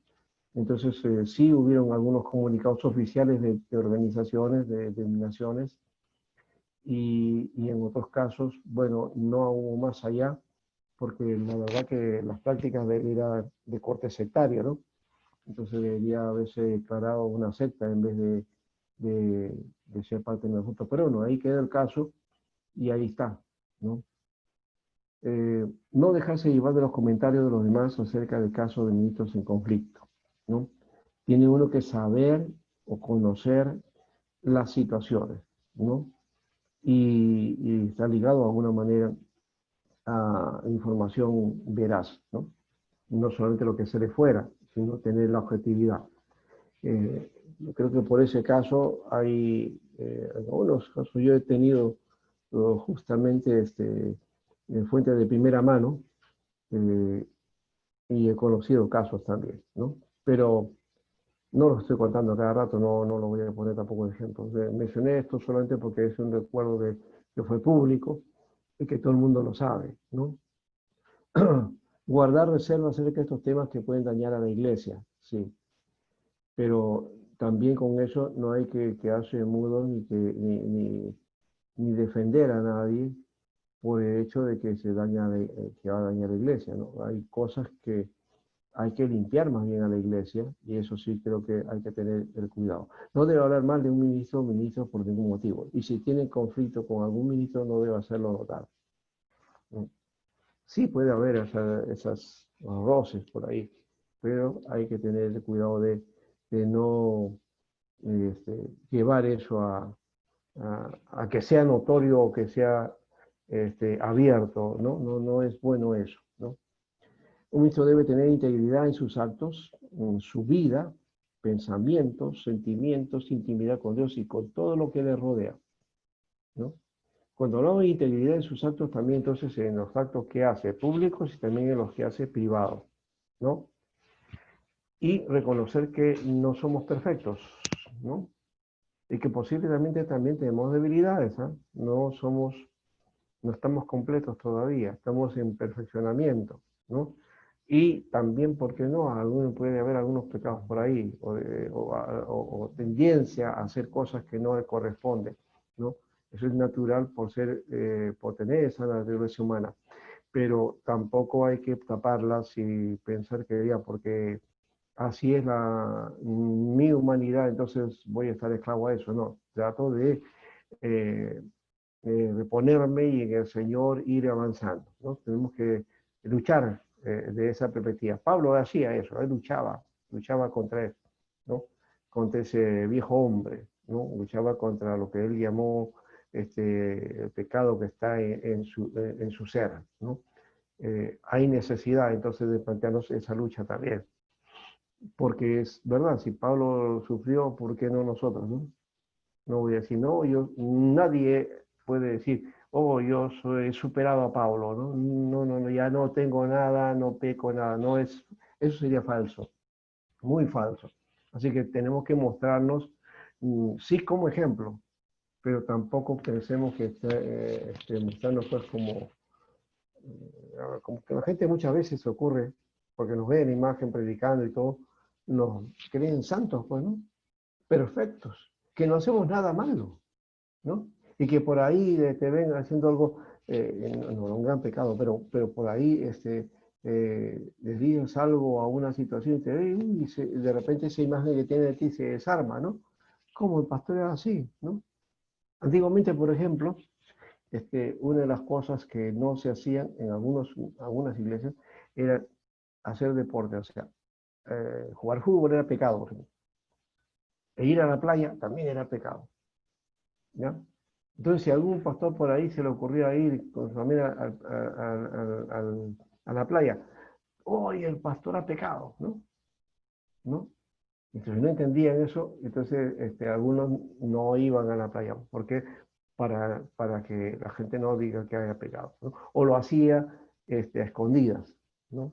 Entonces, sí hubieron algunos comunicados oficiales de organizaciones, de denominaciones, y en otros casos, bueno, no hubo más allá, porque la verdad que las prácticas eran de corte sectario, ¿no? Entonces debería haberse declarado una secta en vez de ser parte de nosotros. Pero no, ahí queda el caso y ahí está, ¿no? No dejarse llevar de los comentarios de los demás acerca del caso de ministros en conflicto, ¿no? Tiene uno que saber o conocer las situaciones, ¿no? Y está ligado de alguna manera a información veraz, ¿no? No solamente lo que se le fuera, sino tener la objetividad. Eh, Creo que por ese caso hay algunos casos. Yo he tenido justamente fuentes de primera mano, eh, y he conocido casos también, ¿no? Pero no lo estoy contando cada rato, no lo voy a poner tampoco de ejemplo. Mencioné esto solamente porque es un recuerdo que fue público y que todo el mundo lo sabe, ¿no? Guardar reservas acerca de estos temas que pueden dañar a la iglesia, sí, pero también con eso no hay que quedarse mudo ni defender a nadie por el hecho de que que va a dañar la iglesia, ¿no? Hay cosas que hay que limpiar más bien a la iglesia, y eso sí creo que hay que tener el cuidado. No debe hablar mal de un ministro o ministro por ningún motivo, y si tiene conflicto con algún ministro no debe hacerlo notar. Sí puede haber esas roces por ahí, pero hay que tener el cuidado de no llevar eso a que sea notorio o que sea abierto, ¿no? No es bueno eso, ¿no? Un ministro debe tener integridad en sus actos, en su vida, pensamientos, sentimientos, intimidad con Dios y con todo lo que le rodea, ¿no? Cuando hablamos de integridad en sus actos, también entonces en los actos que hace públicos y también en los que hace privados, ¿no? Y reconocer que no somos perfectos, ¿no? Y que posiblemente también tenemos debilidades, ¿eh? No estamos completos todavía, estamos en perfeccionamiento, ¿no? Y también, ¿por qué no? Puede haber algunos pecados por ahí, o tendencia a hacer cosas que no le corresponden, ¿no? Eso es natural por tener esa naturaleza humana, pero tampoco hay que taparlas y pensar que ya, porque así es mi humanidad, entonces voy a estar esclavo a eso, no. Trato eh, de ponerme y en el Señor ir avanzando, ¿no? Tenemos que luchar de esa perspectiva. Pablo hacía eso, él luchaba contra eso, ¿no? Contra ese viejo hombre, ¿no? Luchaba contra lo que él llamó el pecado que está en su ser, ¿no? Hay necesidad entonces de plantearnos esa lucha también, porque es verdad, si Pablo sufrió, ¿por qué no nosotros, no? No voy a decir, no, nadie puede decir, oh, yo soy superado a Pablo, ¿no? No, ya no tengo nada, no peco nada, eso sería falso, muy falso. Así que tenemos que mostrarnos, sí como ejemplo, pero tampoco pensemos que mostrarnos pues como que la gente muchas veces se ocurre, porque nos ve en imagen predicando y todo, nos creen santos, pues, ¿no? Perfectos, que no hacemos nada malo, ¿no? Y que por ahí te ven haciendo algo, no un gran pecado, pero por ahí les digas algo a una situación y te ven, y de repente esa imagen que tiene de ti se desarma, ¿no? Como el pastor era así, ¿no? Antiguamente, por ejemplo, una de las cosas que no se hacían en algunas iglesias era hacer deporte, o sea, jugar fútbol era pecado, por ejemplo. E ir a la playa también era pecado, ¿ya? Entonces, si a algún pastor por ahí se le ocurría ir con su familia a la playa, hoy el pastor ha pecado, ¿no? ¿No? Entonces no entendían eso, entonces algunos no iban a la playa, porque para que la gente no diga que haya pecado, ¿no? O lo hacía a escondidas, ¿no?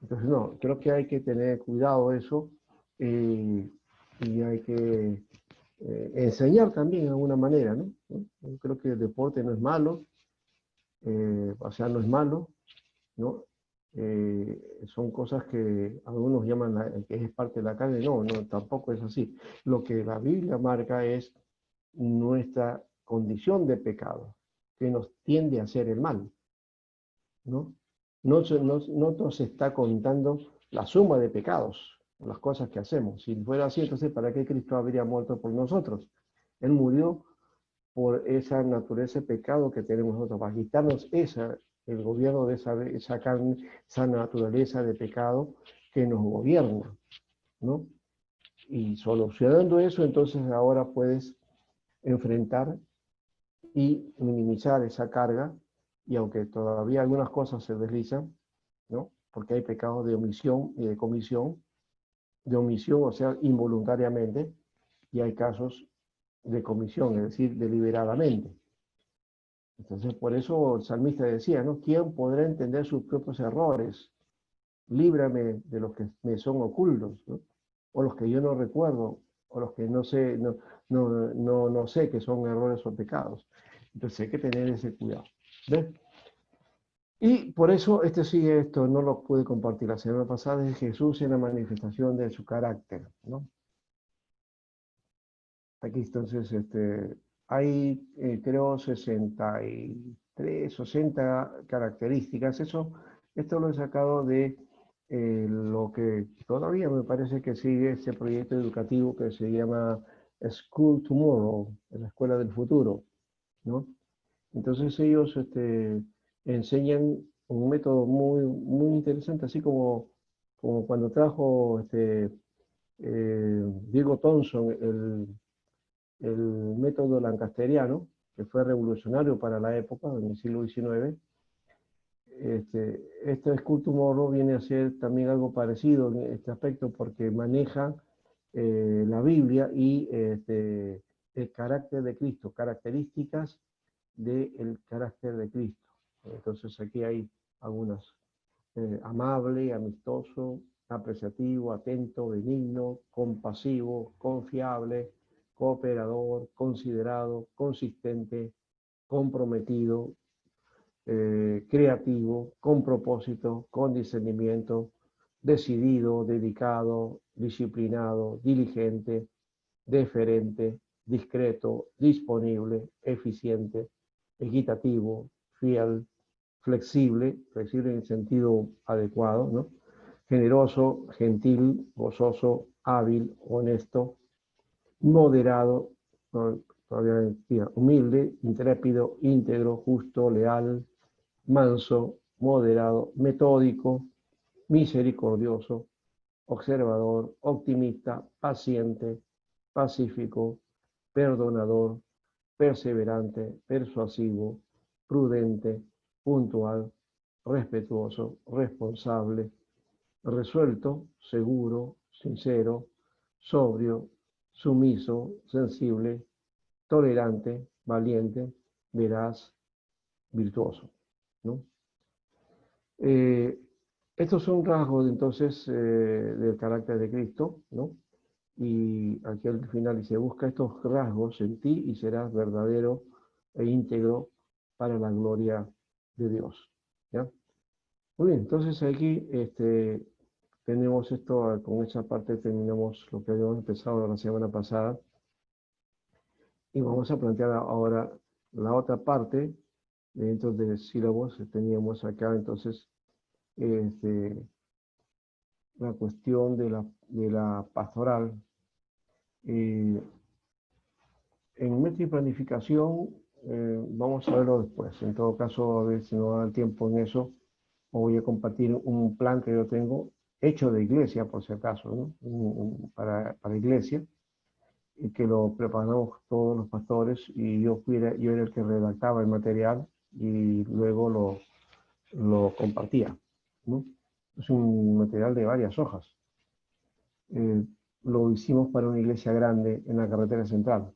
Entonces no, creo que hay que tener cuidado de eso, y hay que enseñar también de alguna manera, ¿no? Yo creo que el deporte no es malo, o sea, no es malo, ¿no? Son cosas que algunos llaman que es parte de la carne, no, tampoco es así. Lo que la Biblia marca es nuestra condición de pecado, que nos tiende a hacer el mal, ¿no? No nos está contando la suma de pecados, las cosas que hacemos. Si fuera así, entonces, ¿para qué Cristo habría muerto por nosotros? Él murió por esa naturaleza de pecado que tenemos nosotros, para quitarnos el gobierno de esa carne, esa naturaleza de pecado que nos gobierna, ¿no? Y solucionando eso, entonces ahora puedes enfrentar y minimizar esa carga, y aunque todavía algunas cosas se deslizan, ¿no? Porque hay pecados de omisión y de omisión, o sea, involuntariamente, y hay casos de comisión, es decir, deliberadamente. Entonces, por eso el salmista decía, ¿no? ¿Quién podrá entender sus propios errores? Líbrame de los que me son ocultos, ¿no? O los que yo no recuerdo, o los que no sé, no sé que son errores o pecados. Entonces hay que tener ese cuidado. ¿Ves? Y por eso esto no lo pude compartir la semana pasada, es Jesús en la manifestación de su carácter, ¿no? Aquí entonces hay creo 63, 60 características. Esto lo he sacado de lo que todavía me parece que sigue este proyecto educativo que se llama School Tomorrow, la escuela del futuro, ¿no? Entonces ellos enseñan un método muy interesante, así como cuando trajo Diego Thompson el método lancasteriano, que fue revolucionario para la época, en el siglo XIX. Este School Tomorrow viene a ser también algo parecido en este aspecto porque maneja la Biblia y el carácter de Cristo, características del carácter de Cristo. Entonces aquí hay algunas: amable, amistoso, apreciativo, atento, benigno, compasivo, confiable, cooperador, considerado, consistente, comprometido, creativo, con propósito, con discernimiento, decidido, dedicado, disciplinado, diligente, deferente, discreto, disponible, eficiente, equitativo, fiel, flexible, flexible en el sentido adecuado, ¿no? Generoso, gentil, gozoso, hábil, honesto, moderado, todavía decía, humilde, intrépido, íntegro, justo, leal, manso, moderado, metódico, misericordioso, observador, optimista, paciente, pacífico, perdonador, perseverante, persuasivo, prudente, puntual, respetuoso, responsable, resuelto, seguro, sincero, sobrio, sumiso, sensible, tolerante, valiente, veraz, virtuoso, ¿no? Eh, Estos son rasgos entonces del carácter de Cristo, ¿no? Y aquí al final dice: busca estos rasgos en ti y serás verdadero e íntegro para la gloria de Dios. ¿Ya? Muy bien, entonces aquí tenemos esto, con esa parte terminamos lo que habíamos empezado la semana pasada y vamos a plantear ahora la otra parte dentro de sílabos. Teníamos acá entonces este, la cuestión de la pastoral. Eh, En meta y planificación, vamos a verlo después. En todo caso, a ver si no da el tiempo en eso, os voy a compartir un plan que yo tengo, hecho de iglesia, por si acaso, ¿no? Para iglesia, y que lo preparamos todos los pastores, y yo era el que redactaba el material y luego lo compartía, ¿no? Es un material de varias hojas. Eh, lo hicimos para una iglesia grande en la carretera central.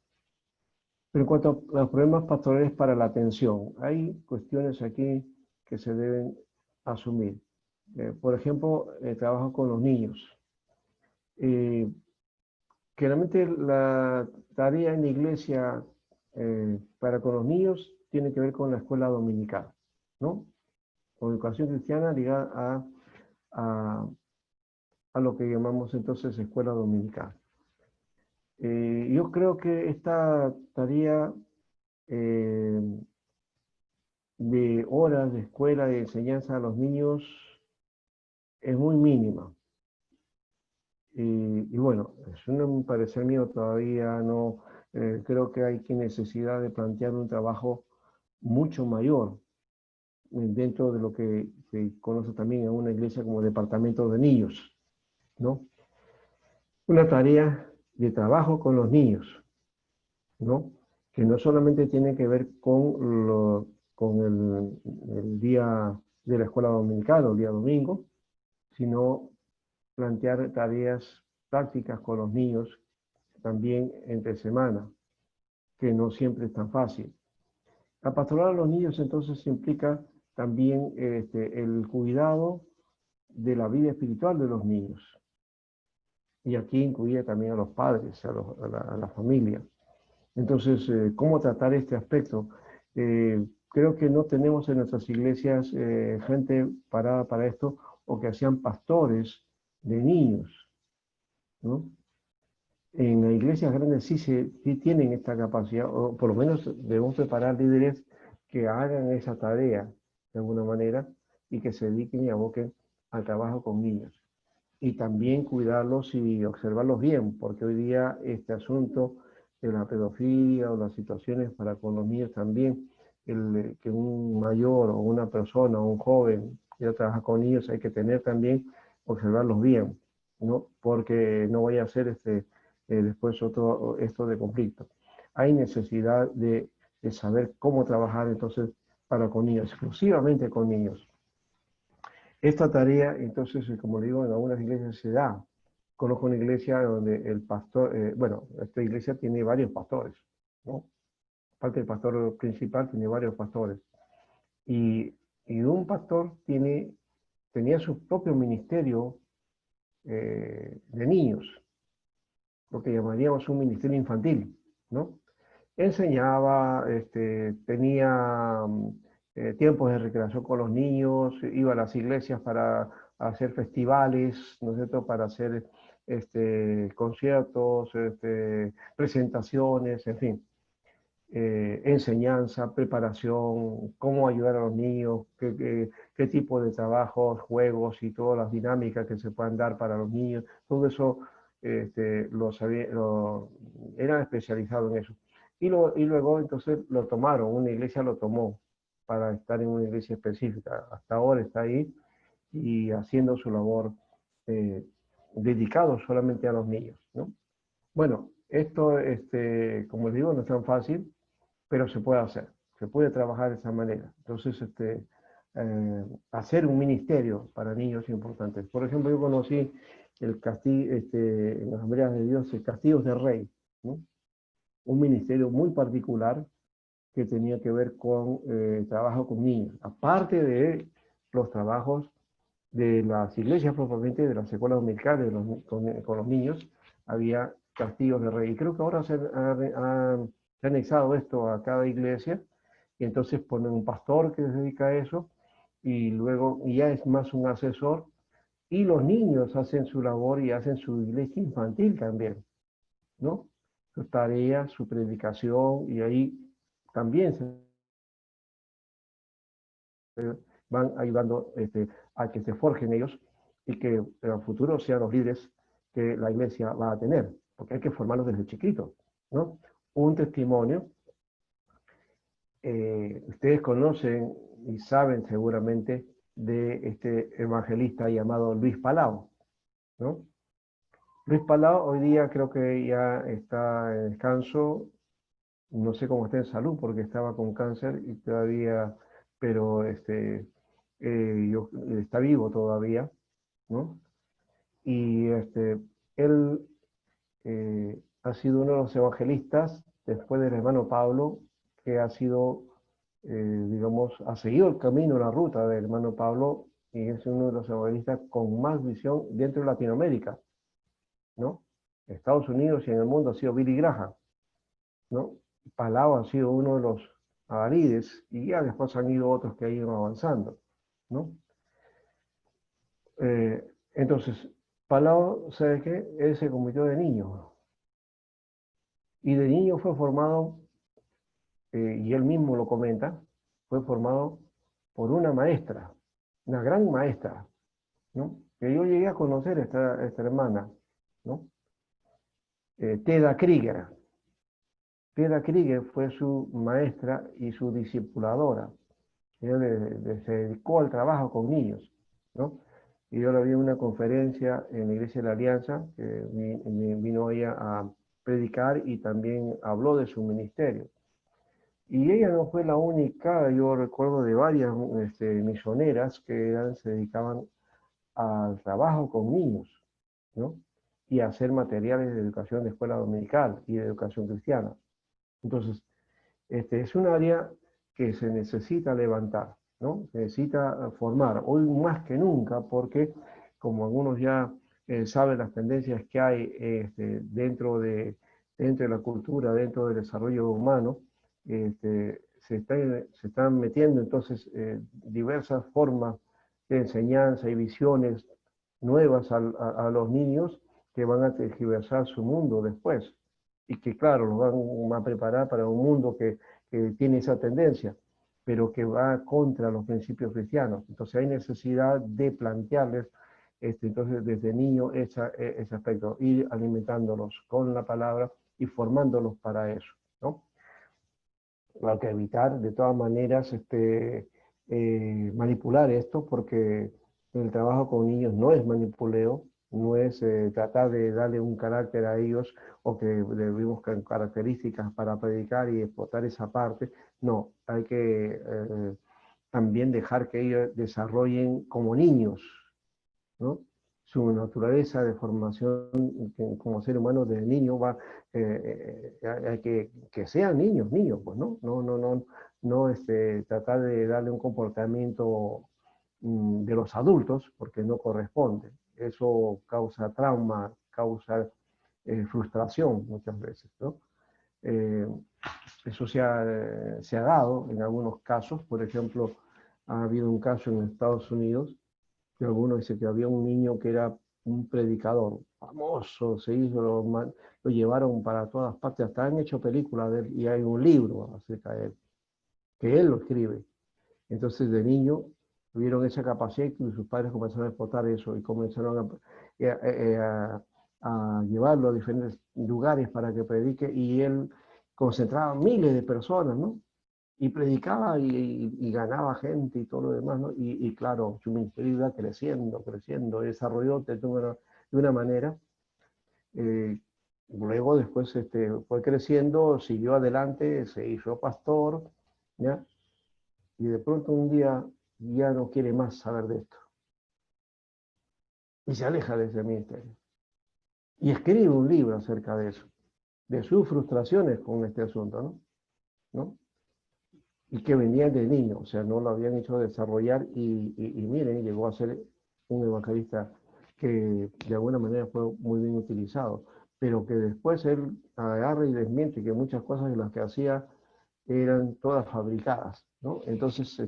Pero en cuanto a los problemas pastorales para la atención, hay cuestiones aquí que se deben asumir. Por ejemplo, trabajo con los niños. Eh, Generalmente la tarea en la iglesia para con los niños tiene que ver con la escuela dominical, ¿no? Con educación cristiana ligada a, a lo que llamamos entonces escuela dominical. Yo creo que esta tarea eh, de horas de escuela, de enseñanza a los niños, es muy mínima. Y bueno, es un parecer mío, todavía no creo que hay que necesidad de plantear un trabajo mucho mayor dentro de lo que se conoce también en una iglesia como departamento de niños, ¿no? Una tarea de trabajo con los niños, ¿no? Que no solamente tiene que ver con el día de la escuela dominical o el día domingo, sino plantear tareas prácticas con los niños también entre semana, que no siempre es tan fácil. La pastoral a los niños entonces implica también el cuidado de la vida espiritual de los niños. Y aquí incluye también a los padres, a la familia. Entonces, ¿cómo tratar este aspecto? Creo que no tenemos en nuestras iglesias gente parada para esto, o que sean pastores de niños, ¿no? En las iglesias grandes sí tienen esta capacidad, o por lo menos debemos preparar líderes que hagan esa tarea de alguna manera y que se dediquen y aboquen al trabajo con niños. Y también cuidarlos y observarlos bien, porque hoy día este asunto de la pedofilia o las situaciones para con los niños también, que un mayor o una persona o un joven que trabaja con niños hay que tener también, observarlos bien, ¿no? Porque no vaya a ser después esto de conflicto. Hay necesidad de saber cómo trabajar entonces para con niños, exclusivamente con niños. Esta tarea, entonces, como digo, en algunas iglesias se da. Conozco una iglesia donde el pastor, bueno, esta iglesia tiene varios pastores, ¿no? Aparte del pastor principal, tiene varios pastores. Y, y un pastor tenía su propio ministerio de niños, lo que llamaríamos un ministerio infantil, ¿no? Enseñaba, tenía tiempos de recreación con los niños, iba a las iglesias para hacer festivales, ¿no es cierto?, para hacer conciertos, presentaciones, en fin, enseñanza, preparación, cómo ayudar a los niños, qué tipo de trabajos, juegos y todas las dinámicas que se puedan dar para los niños, todo eso eran especializados en eso. Y luego entonces lo tomaron, una iglesia lo tomó para estar en una iglesia específica. Hasta ahora está ahí y haciendo su labor dedicado solamente a los niños, ¿no? Bueno, esto, como les digo, no es tan fácil, pero se puede hacer, se puede trabajar de esa manera. Entonces, hacer un ministerio para niños es importante. Por ejemplo, yo conocí el castillo, en las Asambleas de Dios, el Castillos de Rey, ¿no? Un ministerio muy particular que tenía que ver con trabajo con niños, aparte de los trabajos de las iglesias propiamente, de las escuelas dominicales con los niños, había castillos de rey. Y creo que ahora se ha anexado esto a cada iglesia, y entonces ponen un pastor que se dedica a eso, y luego ya es más un asesor, y los niños hacen su labor y hacen su iglesia infantil también, ¿no? Su tarea, su predicación, y ahí también se van ayudando a que se forjen ellos y que en el futuro sean los líderes que la iglesia va a tener, porque hay que formarlos desde chiquitos, ¿no? Un testimonio, ustedes conocen y saben seguramente de este evangelista llamado Luis Palau, ¿no? Luis Palau hoy día creo que ya está en descanso, no sé cómo está en salud porque estaba con cáncer y todavía, pero está vivo todavía, ¿no? Y él ha sido uno de los evangelistas, después del hermano Pablo, que ha sido, digamos, ha seguido el camino, la ruta del hermano Pablo, y es uno de los evangelistas con más visión dentro de Latinoamérica, ¿no? En Estados Unidos y en el mundo ha sido Billy Graham, ¿no? Palau ha sido uno de los adalides, y ya después han ido otros que han ido avanzando, ¿no? Entonces, Palau, ¿sabe qué? Él se convirtió de niño. Y de niño fue formado, y él mismo lo comenta, fue formado por una maestra, una gran maestra, ¿no? Que yo llegué a conocer esta hermana, ¿no? Teda Krieger. Teda Krieger fue su maestra y su discipuladora. Ella se dedicó al trabajo con niños, ¿no? Y yo la vi en una conferencia en la Iglesia de la Alianza, que vino ella a predicar y también habló de su ministerio. Y ella no fue la única, yo recuerdo de varias misioneras que se dedicaban al trabajo con niños, ¿no? Y a hacer materiales de educación de escuela dominical y de educación cristiana. Entonces, es un área que se necesita levantar, ¿no? Se necesita formar, hoy más que nunca, porque como algunos ya saben las tendencias que hay dentro de la cultura, dentro del desarrollo humano, se están metiendo entonces diversas formas de enseñanza y visiones nuevas a los niños que van a tergiversar su mundo después y que claro, los van a preparar para un mundo que tiene esa tendencia. pero que va contra los principios cristianos. Entonces hay necesidad de plantearles, entonces desde niño ese aspecto, ir alimentándolos con la palabra y formándolos para eso, ¿no? Hay que evitar de todas maneras manipular esto, porque el trabajo con niños no es manipuleo, no es tratar de darle un carácter a ellos o que debemos características para predicar y explotar esa parte. No, hay que también dejar que ellos desarrollen como niños, ¿no? Su naturaleza de formación como ser humano desde niño va, hay que sean niños, pues, ¿no? No tratar de darle un comportamiento de los adultos, porque no corresponde. Eso causa trauma, causa frustración muchas veces, ¿no? Eh, Eso se ha dado en algunos casos. Por ejemplo, ha habido un caso en Estados Unidos que algunos dicen que había un niño que era un predicador famoso, se hizo, lo llevaron para todas partes, hasta han hecho películas de él y hay un libro acerca de él, que él lo escribe. Entonces de niño tuvieron esa capacidad y sus padres comenzaron a explotar eso y comenzaron a llevarlo a diferentes lugares para que predique, y él concentraba miles de personas, ¿no? Y predicaba y ganaba gente y todo lo demás, ¿no? Y claro, su ministerio iba creciendo, creciendo, desarrolló de una manera. eh, Luego después fue creciendo, siguió adelante, se hizo pastor, ¿ya? Y de pronto un día ya no quiere más saber de esto y se aleja de ese ministerio. Y escribe un libro acerca de eso, de sus frustraciones con este asunto, ¿no? ¿No? Y que venían de niño, o sea, no lo habían hecho desarrollar y miren, llegó a ser un evangelista que de alguna manera fue muy bien utilizado, pero que después él agarra y desmiente que muchas cosas de las que hacía eran todas fabricadas, ¿no? Entonces,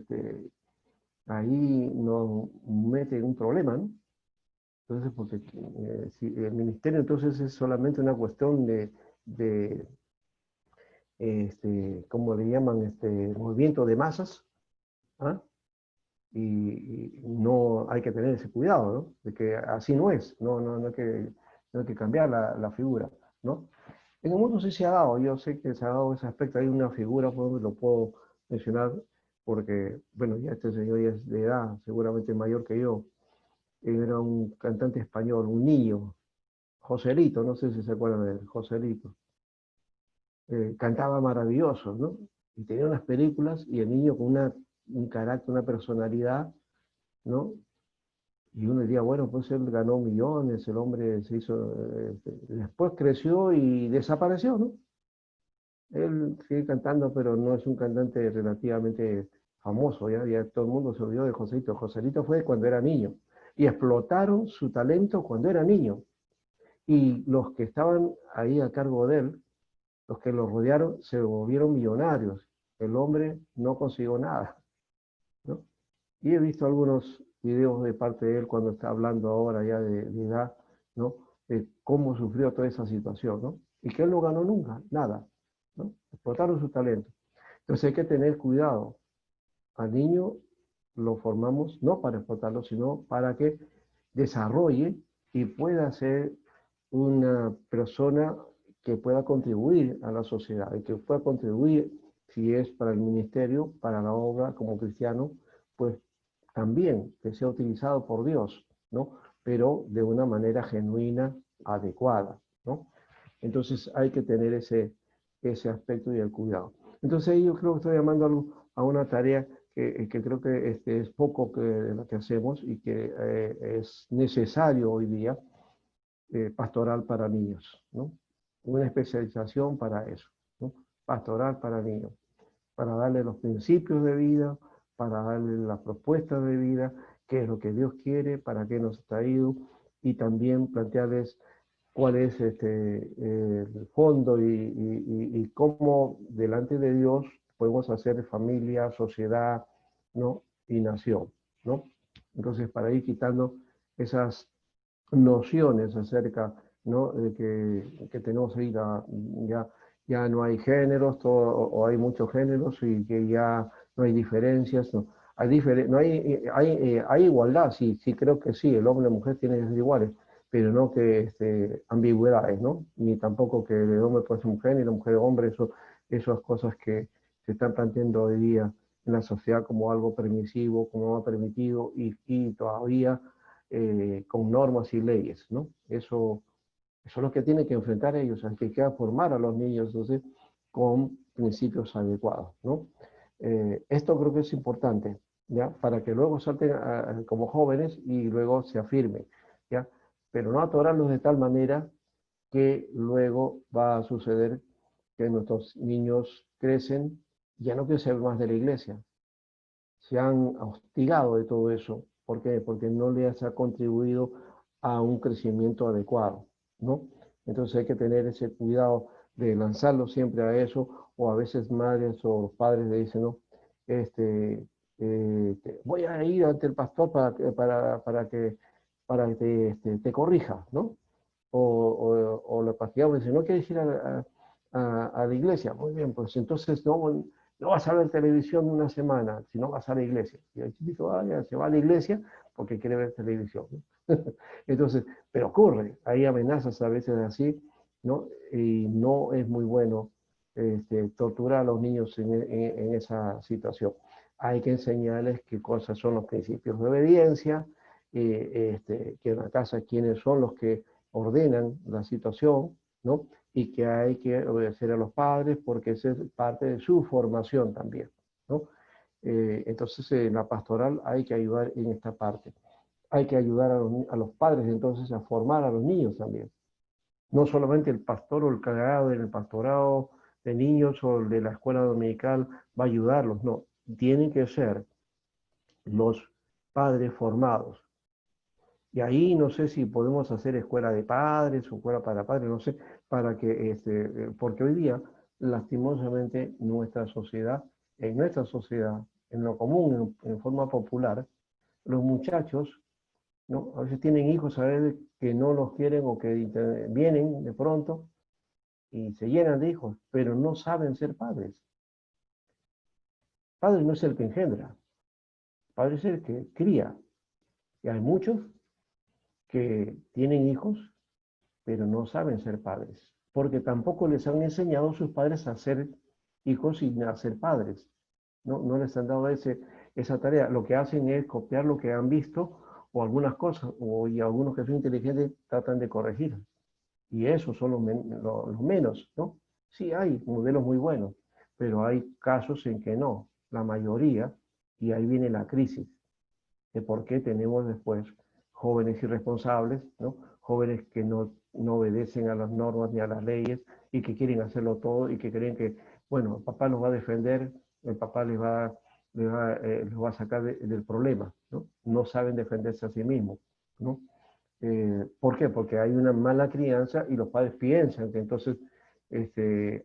ahí nos mete en un problema, ¿no? Entonces, porque si el ministerio entonces es solamente una cuestión de ¿cómo le llaman? Movimiento de masas, ¿ah? Y no hay que tener ese cuidado, ¿no? De que así no es, no hay que cambiar la figura, ¿no? En el mundo sí se ha dado, yo sé que se ha dado ese aspecto, hay una figura, pues, lo puedo mencionar, porque, bueno, ya este señor ya es de edad, seguramente mayor que yo, era un cantante español, un niño, Joselito, no sé si se acuerdan de él, Joselito. Cantaba maravilloso, ¿no? Y tenía unas películas y el niño con un carácter, una personalidad, ¿no? Y uno diría, bueno, pues él ganó millones, el hombre se hizo, después creció y desapareció, ¿no? Él sigue cantando, pero no es un cantante relativamente famoso, ya todo el mundo se olvidó de Joselito. Joselito fue cuando era niño y explotaron su talento cuando era niño. Y los que estaban ahí a cargo de él, los que lo rodearon, se volvieron millonarios. El hombre no consiguió nada, ¿no? Y he visto algunos videos de parte de él cuando está hablando ahora ya de edad, ¿no? De cómo sufrió toda esa situación, ¿no? Y que él no ganó nunca, nada, ¿no? Explotaron su talento. Entonces hay que tener cuidado. Al niño lo formamos no para explotarlo, sino para que desarrolle y pueda ser una persona que pueda contribuir a la sociedad y que pueda contribuir, si es para el ministerio, para la obra como cristiano, pues también que sea utilizado por Dios, ¿no? Pero de una manera genuina, adecuada, ¿no? Entonces hay que tener ese aspecto y el cuidado. Entonces yo creo que estoy llamando a una tarea que creo que es poco de lo que hacemos y que es necesario hoy día, pastoral para niños, ¿no? Una especialización para eso, ¿no? Pastoral para niños, para darle los principios de vida, para darle las propuestas de vida, qué es lo que Dios quiere, para qué nos ha traído, y también plantearles cuál es el fondo y cómo delante de Dios podemos hacer familia, sociedad, ¿no? Y nación, ¿no? Entonces, para ir quitando esas nociones acerca, ¿no? De que tenemos ahí ya ya no hay géneros, o hay muchos géneros y que ya no hay diferencias, no. No hay, hay igualdad, sí, sí creo que sí, el hombre y la mujer tienen que ser iguales, pero no que ambigüedades, ¿no? Ni tampoco que el hombre puede ser mujer, ni la mujer hombre, esas cosas que se están planteando hoy día en la sociedad como algo permisivo, como algo permitido y todavía con normas y leyes, ¿no? Eso es lo que tienen que enfrentar ellos, hay que formar a los niños entonces, con principios adecuados, ¿no? Esto creo que es importante, ¿ya? Para que luego salten como jóvenes y luego se afirmen, ¿ya? Pero no atorarlos de tal manera que luego va a suceder que nuestros niños crecen, ya no quieren saber más de la iglesia, se han hostigado de todo eso. ¿Por qué? Porque no les ha contribuido a un crecimiento adecuado, ¿no? Entonces hay que tener ese cuidado de lanzarlo siempre a eso, o a veces madres o padres le dicen, no, voy a ir ante el pastor para que te corrija, ¿no? O la pastigamos y dice, ¿no quieres ir a la iglesia? Muy bien, pues entonces no vas a ver televisión una semana, si no vas a la iglesia. Y el chiquito ya se va a la iglesia porque quiere ver televisión, ¿no? Entonces, pero ocurre, hay amenazas a veces así, ¿no? Y no es muy bueno torturar a los niños en esa situación. Hay que enseñarles qué cosas son los principios de obediencia, que en la casa quiénes son los que ordenan la situación, ¿no? Y que hay que obedecer a los padres porque esa es parte de su formación también, ¿no? Entonces, en la pastoral hay que ayudar en esta parte. Hay que ayudar a los padres entonces a formar a los niños también. No solamente el pastor o el cargado del pastorado de niños o el de la escuela dominical va a ayudarlos, no. Tienen que ser los padres formados. Y ahí no sé si podemos hacer escuela de padres o escuela para padres, no sé, para que, porque hoy día, lastimosamente, en nuestra sociedad, en lo común, en forma popular, los muchachos, ¿no? A veces tienen hijos a veces que no los quieren o que vienen de pronto y se llenan de hijos, pero no saben ser padres. Padre no es el que engendra, padre es el que cría. Y hay muchos que tienen hijos pero no saben ser padres, porque tampoco les han enseñado a sus padres a ser hijos y a ser padres. No, no les han dado esa tarea. Lo que hacen es copiar lo que han visto o algunas cosas, y algunos que son inteligentes tratan de corregir. Y esos son los menos, ¿no? Sí hay modelos muy buenos, pero hay casos en que no, la mayoría, y ahí viene la crisis de por qué tenemos después jóvenes irresponsables, ¿no? Jóvenes que no obedecen a las normas ni a las leyes y que quieren hacerlo todo y que creen que, bueno, el papá los va a defender, el papá les va a sacar del problema, ¿no? No saben defenderse a sí mismos, ¿no? ¿Por qué? Porque hay una mala crianza y los padres piensan que entonces,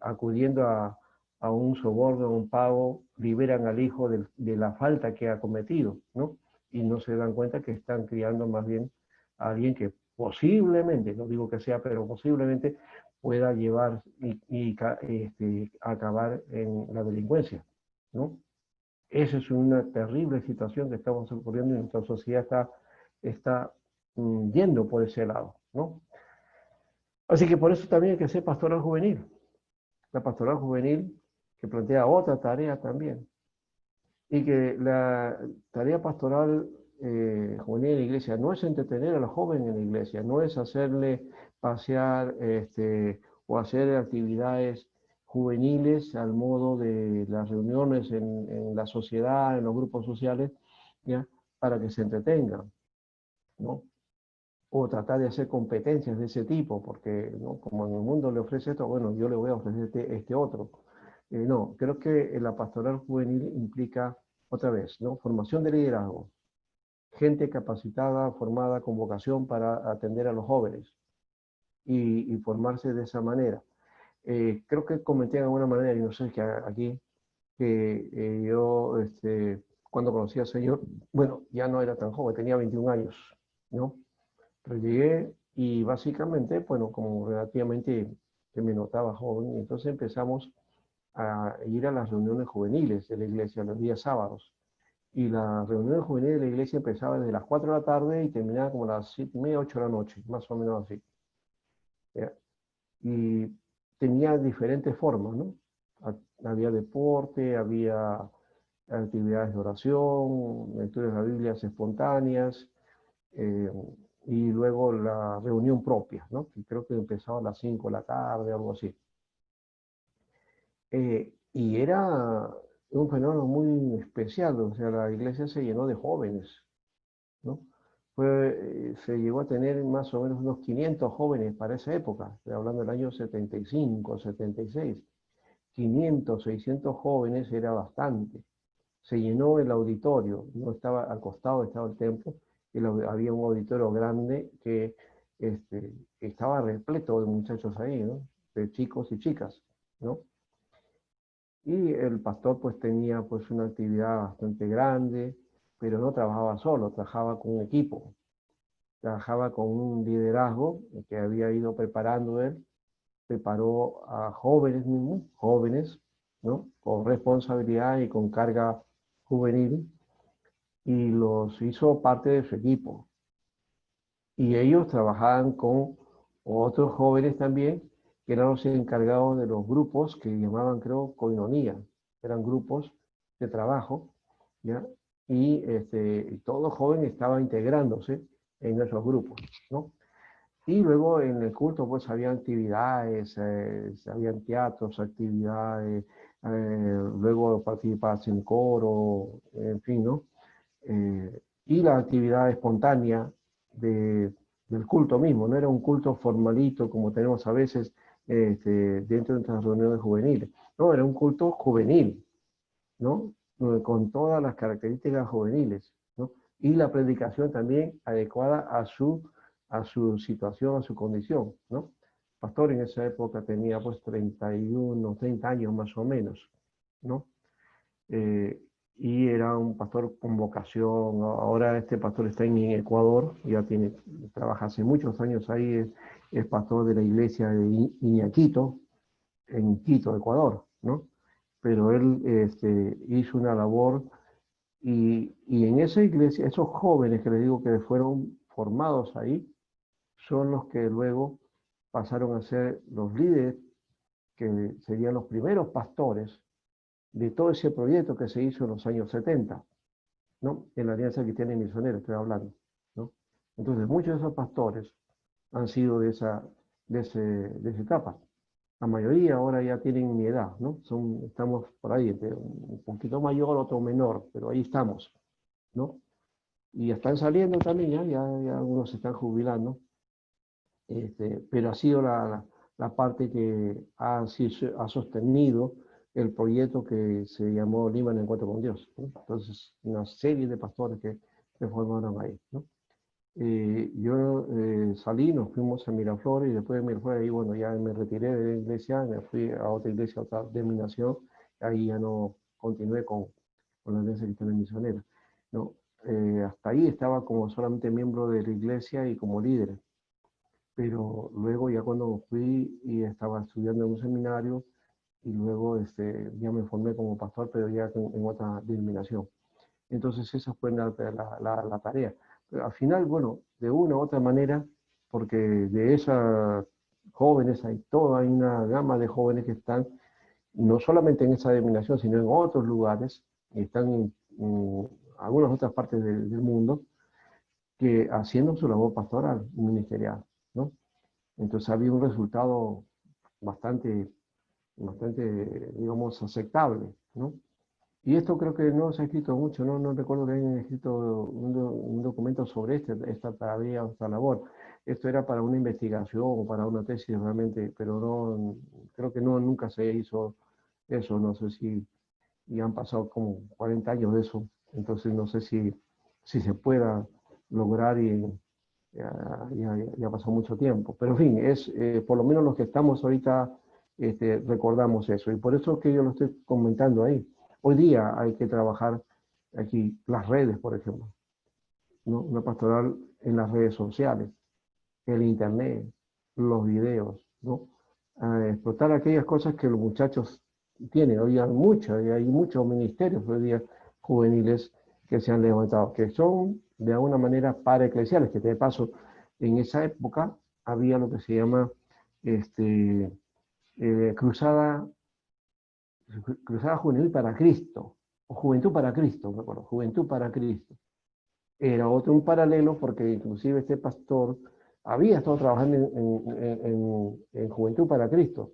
acudiendo a un soborno, a un pago, liberan al hijo de la falta que ha cometido, ¿no? Y no se dan cuenta que están criando más bien a alguien que posiblemente, no digo que sea, pero posiblemente pueda llevar y acabar en la delincuencia, ¿no? Esa es una terrible situación que estamos ocurriendo y nuestra sociedad está yendo por ese lado, ¿no? Así que por eso también hay que hacer pastoral juvenil. La pastoral juvenil que plantea otra tarea también. Y que la tarea pastoral juvenil en la iglesia no es entretener a los jóvenes en la iglesia, no es hacerle pasear o hacer actividades juveniles al modo de las reuniones en la sociedad, en los grupos sociales, ¿ya? Para que se entretengan, ¿no? O tratar de hacer competencias de ese tipo, porque ¿no? Como en el mundo le ofrece esto, bueno, yo le voy a ofrecer este otro. No, creo que la pastoral juvenil implica, otra vez, ¿no? Formación de liderazgo, gente capacitada, formada, con vocación para atender a los jóvenes y formarse de esa manera. Creo que comenté de alguna manera, y no sé, que aquí, que yo, cuando conocí al Señor, bueno, ya no era tan joven, tenía 21 años, ¿no? Pero llegué y básicamente, bueno, como relativamente que me notaba joven, y entonces empezamos a ir a las reuniones juveniles de la iglesia los días sábados. Y la reunión juvenil de la iglesia empezaba desde las 4 de la tarde y terminaba como a las 7:30, 8 de la noche, más o menos así. ¿Ya? Y tenía diferentes formas, ¿no? Había deporte, había actividades de oración, lecturas de las Biblias espontáneas, eh, y luego la reunión propia, ¿no? Que creo que empezaba a las 5 de la tarde, algo así. Y era un fenómeno muy especial, o sea, la iglesia se llenó de jóvenes, ¿no? Se llegó a tener más o menos unos 500 jóvenes para esa época, estoy hablando del año 75, 76. 500, 600 jóvenes era bastante. Se llenó el auditorio, no estaba al costado, estaba el templo, y había un auditorio grande que estaba repleto de muchachos ahí, ¿no? De chicos y chicas, ¿no? Y el pastor pues tenía pues una actividad bastante grande, pero no trabajaba solo, trabajaba con un equipo, trabajaba con un liderazgo que había ido preparando él, preparó a jóvenes mismos, jóvenes, ¿no? Con responsabilidad y con carga juvenil, y los hizo parte de su equipo. Y ellos trabajaban con otros jóvenes también, que eran los encargados de los grupos que llamaban, creo, coinonía. Eran grupos de trabajo, ¿ya? Y todos los jóvenes estaban integrándose en esos grupos, ¿no? Y luego en el culto pues había actividades, habían teatros, actividades, luego participabas en coro, en fin, ¿no? Y la actividad espontánea de, del culto mismo, no era un culto formalito como tenemos a veces dentro de nuestras reuniones juveniles, no, era un culto juvenil, ¿no? Con todas las características juveniles, ¿no? Y la predicación también adecuada a su situación, a su condición, ¿no? Pastor en esa época tenía pues 31, 30 años más o menos, ¿no? Eh, y era un pastor con vocación. Ahora este pastor está en Ecuador, ya trabaja hace muchos años ahí, es pastor de la iglesia de Iñaquito, en Quito, Ecuador, ¿no? Pero él hizo una labor, y en esa iglesia, esos jóvenes que les digo que fueron formados ahí, son los que luego pasaron a ser los líderes, que serían los primeros pastores de todo ese proyecto que se hizo en los años 70, ¿no? En la Alianza Cristiana y Misionera estoy hablando, ¿no? Entonces, muchos de esos pastores han sido de esa etapa. La mayoría ahora ya tienen mi edad, ¿no? Estamos por ahí, un poquito mayor, otro menor, pero ahí estamos, ¿no? Y están saliendo también, ya algunos se están jubilando, pero ha sido la parte que ha sostenido el proyecto que se llamó Lima en Encuentro con Dios, ¿no? Entonces, una serie de pastores que se formaron ahí, ¿no? Yo salí, nos fuimos a Miraflores, y después de Miraflores, ahí, bueno, ya me retiré de la iglesia, me fui a otra iglesia, a otra denominación, ahí ya no continué con la iglesia cristiana misionera, ¿no? Hasta ahí estaba como solamente miembro de la iglesia y como líder, pero luego ya cuando fui y estaba estudiando en un seminario, y luego ya me formé como pastor, pero ya en otra denominación. Entonces esa fue la tarea. Pero al final, bueno, de una u otra manera, porque de esas jóvenes hay una gama de jóvenes que están no solamente en esa denominación, sino en otros lugares, y están en algunas otras partes del mundo, que haciendo su labor pastoral, ministerial, ¿no? Entonces había un resultado bastante, digamos, aceptable, ¿no? Y esto creo que no se ha escrito mucho, no recuerdo que hayan escrito un documento sobre esta tarea o esta labor. Esto era para una investigación o para una tesis realmente, pero no, creo que no, nunca se hizo eso. No sé si y han pasado como 40 años de eso, entonces no sé si se pueda lograr, y ya pasó mucho tiempo. Pero en fin, por lo menos los que estamos ahorita recordamos eso, y por eso es que yo lo estoy comentando ahí. Hoy día hay que trabajar aquí las redes, por ejemplo, ¿no? Una pastoral en las redes sociales, el internet, los videos, ¿no? a explotar aquellas cosas que los muchachos tienen. Hoy hay muchos ministerios hoy día juveniles que se han levantado, que son de alguna manera paraeclesiales, que de paso en esa época había lo que se llama este, cruzada, cruzada juvenil para Cristo, o Juventud para Cristo, me acuerdo, Juventud para Cristo. Era otro un paralelo porque inclusive este pastor había estado trabajando en Juventud para Cristo.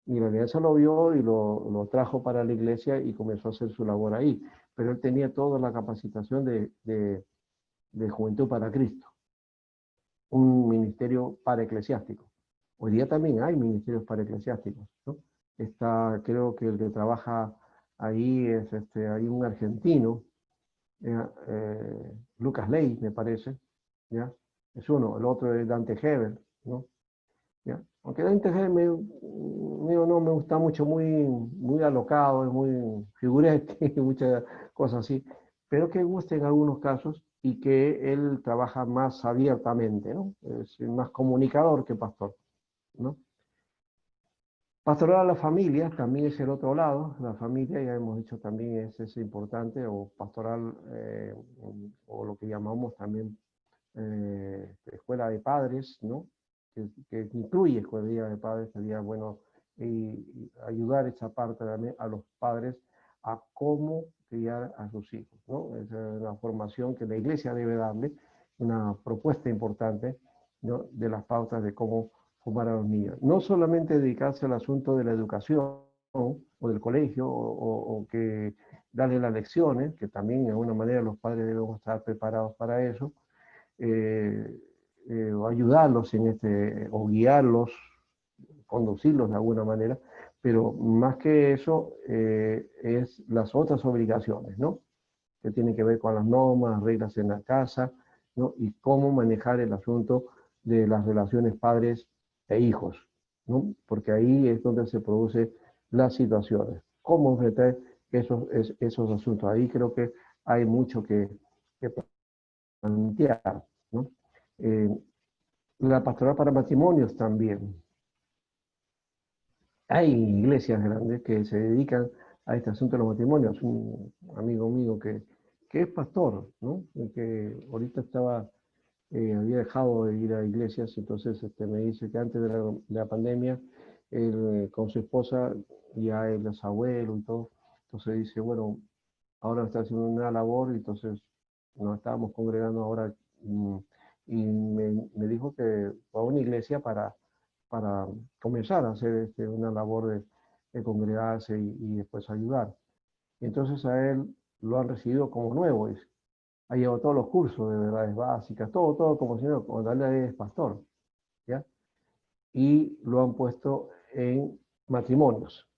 Y la alianza lo vio y lo trajo para la iglesia y comenzó a hacer su labor ahí. Pero él tenía toda la capacitación de Juventud para Cristo, un ministerio paraeclesiástico. Hoy día también hay ministerios paraeclesiásticos, ¿no? Está, creo que el que trabaja ahí es hay un argentino, Lucas Ley, me parece, ¿ya? Es uno, el otro es Dante Hebel, ¿no? ¿Ya? Aunque Dante Hebel no me gusta mucho, muy alocado, es muy figurete, muchas cosas así, pero que gusta en algunos casos y que él trabaja más abiertamente, ¿no? Es más comunicador que pastor, ¿no? Pastoral a la familia también es el otro lado, la familia ya hemos dicho también es importante, o pastoral, o lo que llamamos también escuela de padres, ¿no? Que incluye escuela de padres, sería bueno y ayudar esa parte también a los padres a cómo criar a sus hijos, ¿no? Es una formación que la iglesia debe darle, una propuesta importante, ¿no? De las pautas de cómo formar a los niños. No solamente dedicarse al asunto de la educación o del colegio o que darle las lecciones, que también de alguna manera los padres debemos estar preparados para eso, eh, o ayudarlos o guiarlos, conducirlos de alguna manera, pero más que eso es las otras obligaciones, ¿no? Que tienen que ver con las normas, reglas en la casa, ¿no? Y cómo manejar el asunto de las relaciones padres e hijos, ¿no? Porque ahí es donde se producen las situaciones. ¿Cómo enfrentar esos asuntos? Ahí creo que hay mucho que plantear, ¿no? Eh, la pastoral para matrimonios también. Hay iglesias grandes que se dedican a este asunto de los matrimonios. Un amigo mío que es pastor, ¿no? Y que ahorita había dejado de ir a iglesias, entonces me dice que antes de la pandemia, él, con su esposa, ya él es abuelo y todo, entonces dice, bueno, ahora está haciendo una labor, y entonces nos estábamos congregando ahora, mm, y me dijo que va a una iglesia para comenzar a hacer una labor de congregarse y después ayudar. Y entonces a él lo han recibido como nuevo, dice. Ha llevado todos los cursos de verdades básicas, todo como si no, cuando él es pastor, ¿ya? Y lo han puesto en matrimonios,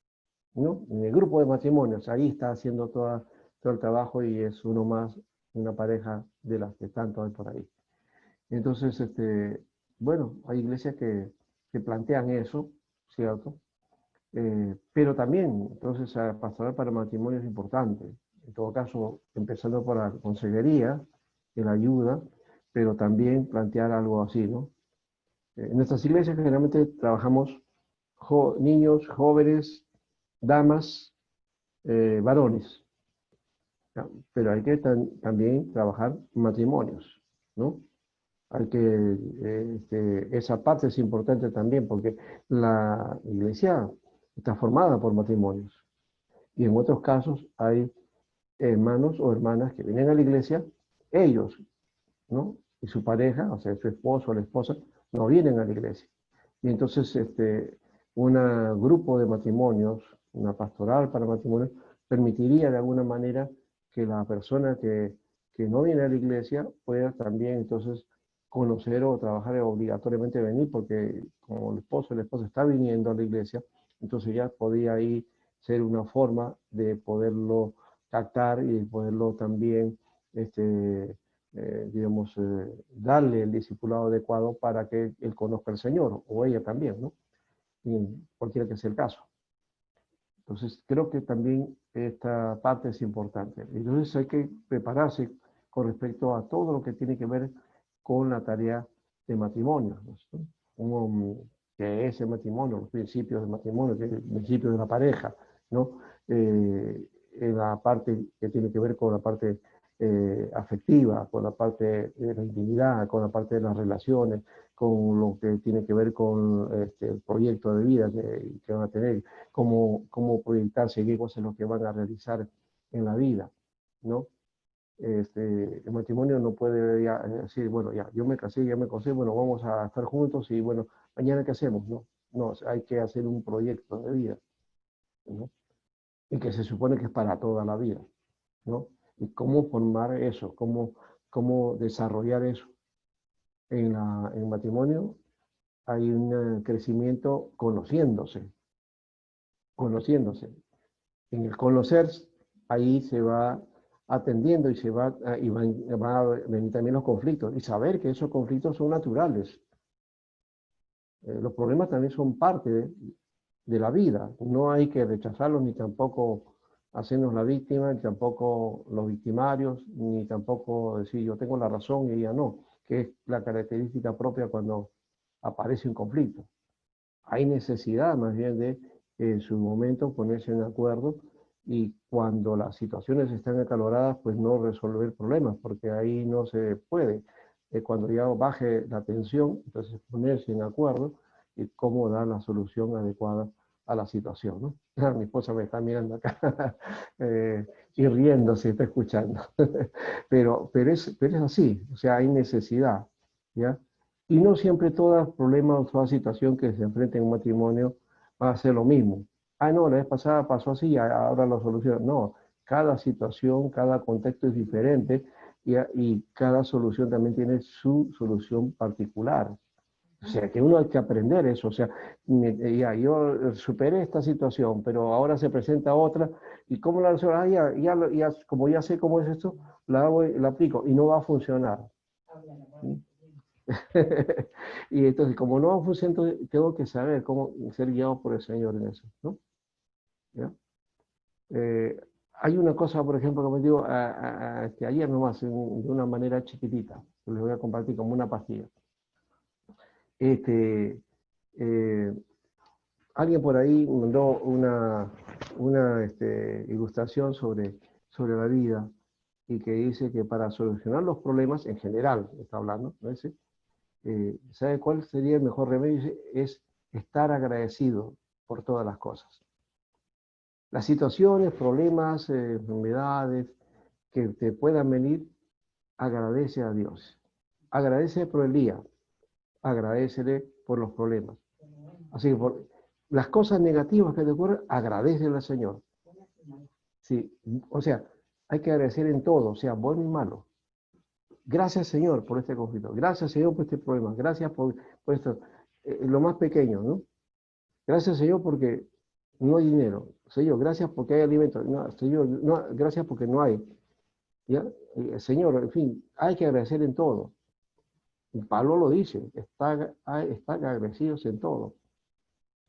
¿no? En el grupo de matrimonios, ahí está haciendo todo el trabajo y es uno más, una pareja de las que tanto hay por ahí. Entonces, bueno, hay iglesias que plantean eso, ¿cierto? Pero también, entonces, pastoral para matrimonio es importante. En todo caso, empezando por la consejería, que la ayuda, pero también plantear algo así, ¿no? En nuestras iglesias generalmente trabajamos niños, jóvenes, damas, varones, ¿ya? Pero hay que también trabajar matrimonios, ¿no? Hay que, esa parte es importante también, porque la iglesia está formada por matrimonios. Y en otros casos hay hermanos o hermanas que vienen a la iglesia, ellos, ¿no? Y su pareja, o sea, su esposo o la esposa, no vienen a la iglesia. Y entonces, un grupo de matrimonios, una pastoral para matrimonios, permitiría de alguna manera que la persona que no viene a la iglesia pueda también entonces conocer o trabajar obligatoriamente venir, porque como el esposo o la esposa está viniendo a la iglesia, entonces ya podía ahí ser una forma de poderlo captar y poderlo también, digamos, darle el discipulado adecuado para que él conozca al Señor, o ella también, ¿no? Y cualquiera que sea el caso. Entonces, creo que también esta parte es importante. Entonces, hay que prepararse con respecto a todo lo que tiene que ver con la tarea de matrimonio, ¿no? que es el matrimonio, los principios del matrimonio, que es el principio de la pareja, ¿no? En la parte que tiene que ver con la parte afectiva, con la parte de la intimidad, con la parte de las relaciones, con lo que tiene que ver con el proyecto de vida que van a tener, cómo proyectarse, qué cosas es lo que van a realizar en la vida, ¿no? El matrimonio no puede ya, decir, bueno, ya, yo me casé, ya me casé, bueno, vamos a estar juntos y bueno, mañana qué hacemos, ¿no? No, hay que hacer un proyecto de vida, ¿no? Y que se supone que es para toda la vida, ¿no? Y cómo formar eso, cómo desarrollar eso. En matrimonio hay un crecimiento conociéndose. En el conocer, ahí se va atendiendo y van a venir también los conflictos y saber que esos conflictos son naturales. Los problemas también son parte de la vida. No hay que rechazarlos ni tampoco hacernos la víctima, ni tampoco los victimarios, ni tampoco decir yo tengo la razón y ella no, que es la característica propia cuando aparece un conflicto. Hay necesidad más bien de en su momento ponerse en acuerdo y cuando las situaciones están acaloradas, pues no resolver problemas, porque ahí no se puede. Cuando ya baje la tensión, entonces ponerse en acuerdo y cómo dar la solución adecuada a la situación, ¿no? Mi esposa me está mirando acá y riéndose, está escuchando. pero es así, o sea, hay necesidad, ¿ya? Y no siempre todos los problemas o toda situación que se enfrenta en un matrimonio va a ser lo mismo. Ah, no, la vez pasada pasó así, ahora lo soluciono. No, cada situación, cada contexto es diferente y cada solución también tiene su solución particular. O sea, que uno hay que aprender eso. O sea, ya, yo superé esta situación, pero ahora se presenta otra. ¿Y cómo la resuelvo? Ah, como ya sé cómo es esto, la hago y la aplico y no va a funcionar. ¿Sí? Y entonces, como no va a funcionar, entonces tengo que saber cómo ser guiado por el Señor en eso, ¿no? ¿Ya? Eh, Hay una cosa, por ejemplo, que me digo que ayer nomás, de una manera chiquitita, que les voy a compartir como una pastilla. Este, eh, Alguien por ahí mandó una ilustración sobre la vida y que dice que para solucionar los problemas, en general, está hablando, ¿no? ¿Sabe cuál sería el mejor remedio? Es estar agradecido por todas las cosas. Las situaciones, problemas, enfermedades que te puedan venir, agradece a Dios. Agradece por el día, agradecele por los problemas. Así que por las cosas negativas que te ocurren, agradecele al Señor. Sí, o sea, hay que agradecer en todo, sea bueno y malo. Gracias, Señor, por este conflicto. Gracias, Señor, por este problema. Gracias por esto. Lo más pequeño, ¿no? Gracias, Señor, porque no hay dinero. Señor, gracias porque hay alimento. No, Señor, no, gracias porque no hay. ¿Ya? Señor, en fin, hay que agradecer en todo. Y Pablo lo dice, están agradecidos en todo.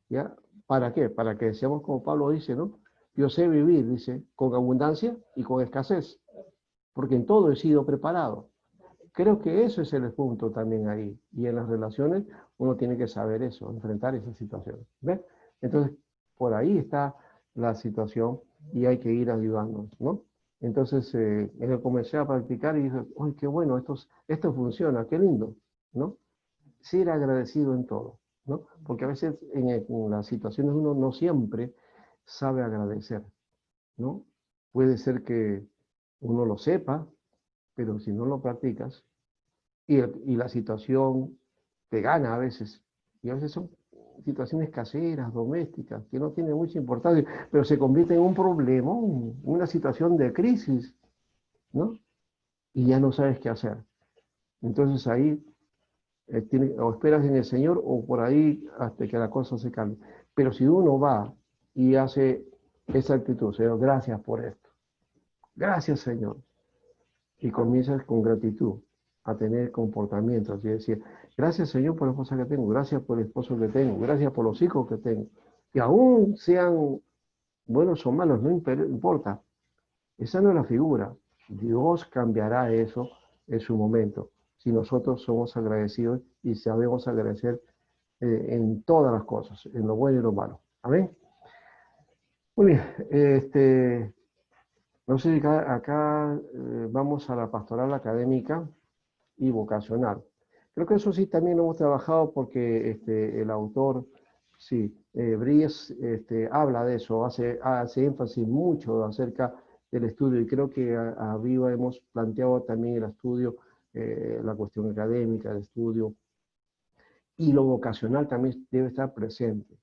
¿Ya? ¿Para qué? Para que seamos como Pablo dice, ¿no? Yo sé vivir, dice, con abundancia y con escasez, porque en todo he sido preparado. Creo que eso es el punto también ahí. Y en las relaciones uno tiene que saber eso, enfrentar esas situaciones. ¿Ves? Entonces, por ahí está la situación y hay que ir ayudándonos, ¿no? Entonces, comencé a practicar y dije, ¡ay, qué bueno! Esto funciona, qué lindo, ¿no? Ser agradecido en todo, ¿no? Porque a veces en las situaciones uno no siempre sabe agradecer, ¿no? Puede ser que uno lo sepa, pero si no lo practicas, y la situación te gana a veces. Y a veces son situaciones caseras, domésticas, que no tienen mucha importancia, pero se convierte en un problema, una situación de crisis, ¿no? Y ya no sabes qué hacer. Entonces ahí o esperas en el Señor o por ahí hasta que la cosa se cambie. Pero si uno va y hace esa actitud, Señor, gracias por esto. Gracias, Señor. Y comienzas con gratitud a tener comportamientos y decir, gracias Señor por la esposa que tengo, gracias por el esposo que tengo, gracias por los hijos que tengo. Y aún sean buenos o malos, no importa. Esa no es la figura. Dios cambiará eso en su momento, si nosotros somos agradecidos y sabemos agradecer en todas las cosas, en lo bueno y lo malo. Amén. Muy bien, no sé si acá vamos a la pastoral académica y vocacional. Creo que eso sí también lo hemos trabajado porque el autor, sí, Bries, habla de eso, hace énfasis mucho acerca del estudio y creo que arriba hemos planteado también el estudio, la cuestión académica, el estudio y lo vocacional también debe estar presente.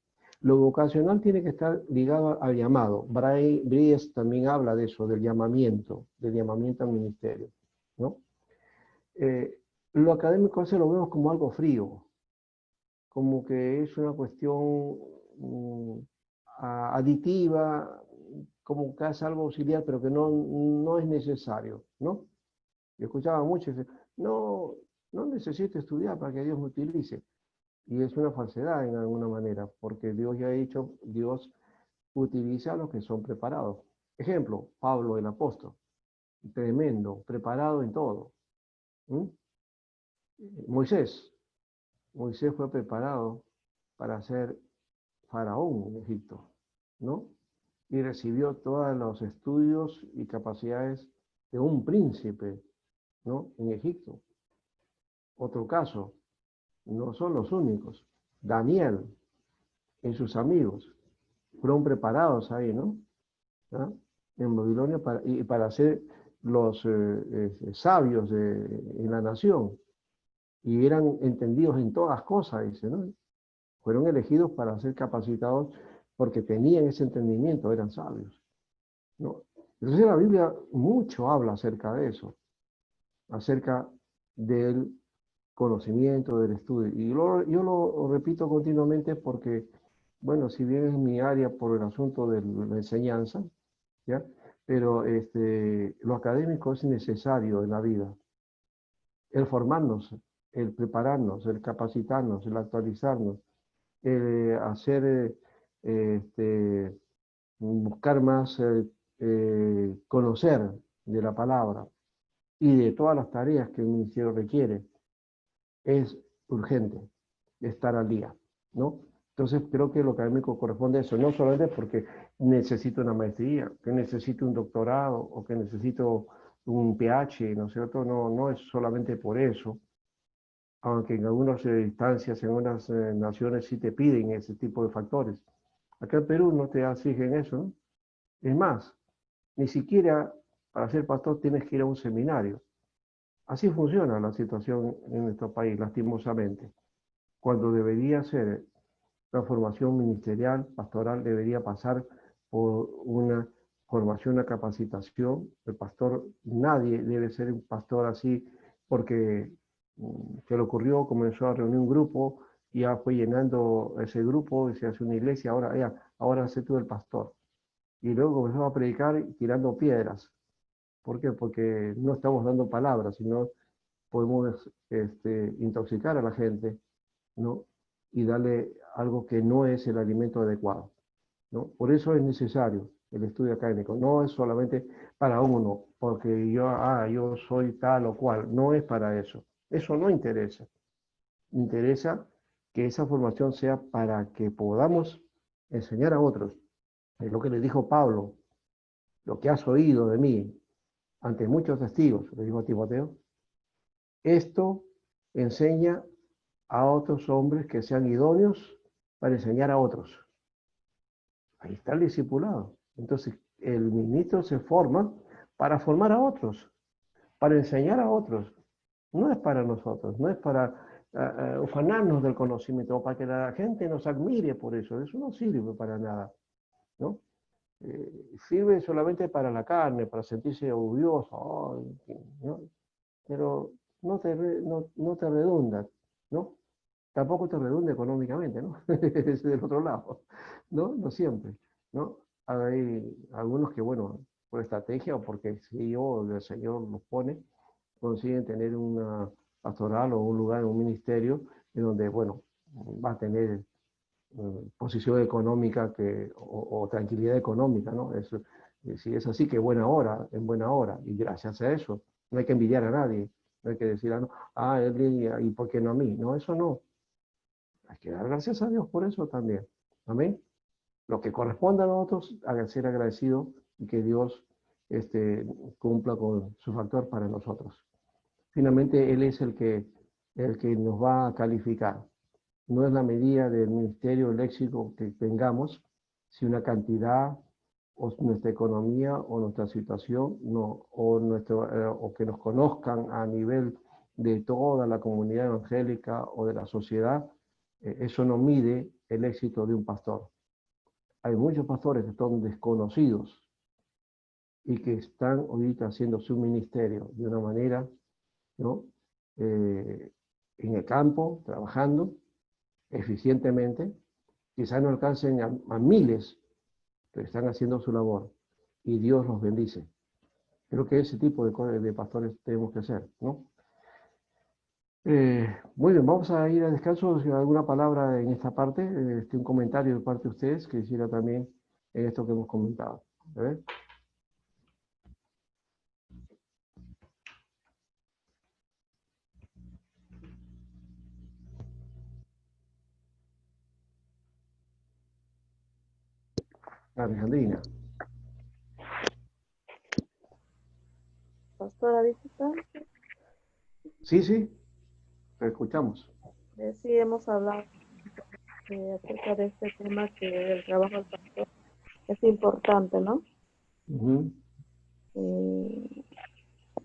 Lo vocacional tiene que estar ligado al llamado. Bries también habla de eso, del llamamiento al ministerio, ¿no? Lo académico a veces lo vemos como algo frío, como que es una cuestión aditiva, como que es algo auxiliar, pero que no es necesario, ¿no? Yo escuchaba mucho, no, no necesito estudiar para que Dios me utilice. Y es una falsedad en alguna manera, porque Dios ya ha dicho, Dios utiliza a los que son preparados. Ejemplo, Pablo el apóstol, tremendo, preparado en todo. ¿Mm? Moisés, Moisés fue preparado para ser faraón en Egipto, ¿no? Y recibió todos los estudios y capacidades de un príncipe, ¿no? En Egipto. Otro caso, no son los únicos. Daniel y sus amigos fueron preparados ahí, ¿no? ¿Ah? En Babilonia para ser los sabios en la nación. Y eran entendidos en todas cosas, dice, ¿no? Fueron elegidos para ser capacitados porque tenían ese entendimiento, eran sabios, ¿no? Entonces la Biblia mucho habla acerca de eso, acerca del conocimiento, del estudio. Y yo lo repito continuamente porque, bueno, si bien es mi área por el asunto de la enseñanza, ¿ya? Pero lo académico es necesario en la vida. El formarnos, el prepararnos, el capacitarnos, el actualizarnos, el hacer, buscar más, conocer de la palabra y de todas las tareas que el ministerio requiere, es urgente estar al día, ¿no? Entonces creo que lo académico corresponde a eso, no solamente porque necesito una maestría, que necesito un doctorado o que necesito un PH, ¿no es cierto? No, no es solamente por eso, aunque en algunas instancias, en unas naciones sí te piden ese tipo de factores. Acá en Perú no te exigen eso, ¿no? Es más, ni siquiera para ser pastor tienes que ir a un seminario. Así funciona la situación en nuestro país, lastimosamente. Cuando debería ser la formación ministerial, pastoral, debería pasar por una formación, una capacitación. El pastor, nadie debe ser un pastor así porque se le ocurrió, comenzó a reunir un grupo, y ya fue llenando ese grupo y se hace una iglesia, ahora sé tú el pastor. Y luego comenzó a predicar tirando piedras. ¿Por qué? Porque no estamos dando palabras, sino podemos intoxicar a la gente, ¿no? Y darle algo que no es el alimento adecuado, ¿no? Por eso es necesario el estudio académico. No es solamente para uno, porque yo soy tal o cual. No es para eso. Eso no interesa. Interesa que esa formación sea para que podamos enseñar a otros. Es lo que le dijo Pablo, lo que has oído de mí ante muchos testigos, le dijo a Timoteo, esto enseña a otros hombres que sean idóneos para enseñar a otros. Ahí está el discipulado. Entonces, el ministro se forma para formar a otros, para enseñar a otros. No es para nosotros, no es para ufanarnos del conocimiento o para que la gente nos admire por eso. Eso no sirve para nada, ¿no? Sirve solamente para la carne, para sentirse orgulloso, ¿no? Pero no te redunda, ¿no? Tampoco te redunda económicamente, ¿no? Es del otro lado, ¿no? No siempre, ¿no? Hay algunos que, bueno, por estrategia o porque el Señor los pone, consiguen tener una pastoral o un lugar en un ministerio en donde, bueno, va a tener posición económica o tranquilidad económica, ¿no? Si es así, que buena hora, en buena hora, y gracias a eso, no hay que envidiar a nadie, no hay que decir, no, él, y por qué no a mí, no, eso no. hay que dar gracias a Dios por eso también. Amén. Lo que corresponde a nosotros, a ser agradecido y que Dios cumpla con su factor para nosotros. Finalmente, Él es el que nos va a calificar. No es la medida del ministerio, el éxito que tengamos, si una cantidad, o nuestra economía, o nuestra situación, no, o que nos conozcan a nivel de toda la comunidad evangélica o de la sociedad, eso no mide el éxito de un pastor. Hay muchos pastores que son desconocidos y que están ahorita haciendo su ministerio de una manera, ¿no? En el campo, trabajando eficientemente, quizás no alcancen a miles, pero están haciendo su labor y Dios los bendice. Creo que ese tipo de pastores tenemos que ser, ¿no? Muy bien, vamos a ir a descanso. Si hay alguna palabra en esta parte, un comentario de parte de ustedes que hiciera también en esto que hemos comentado. A ver. Alejandrina. Pastora, disculpa, Sí, sí, te escuchamos. sí hemos hablado acerca de este tema que el trabajo del pastor es importante, ¿no? Ujú, Eh,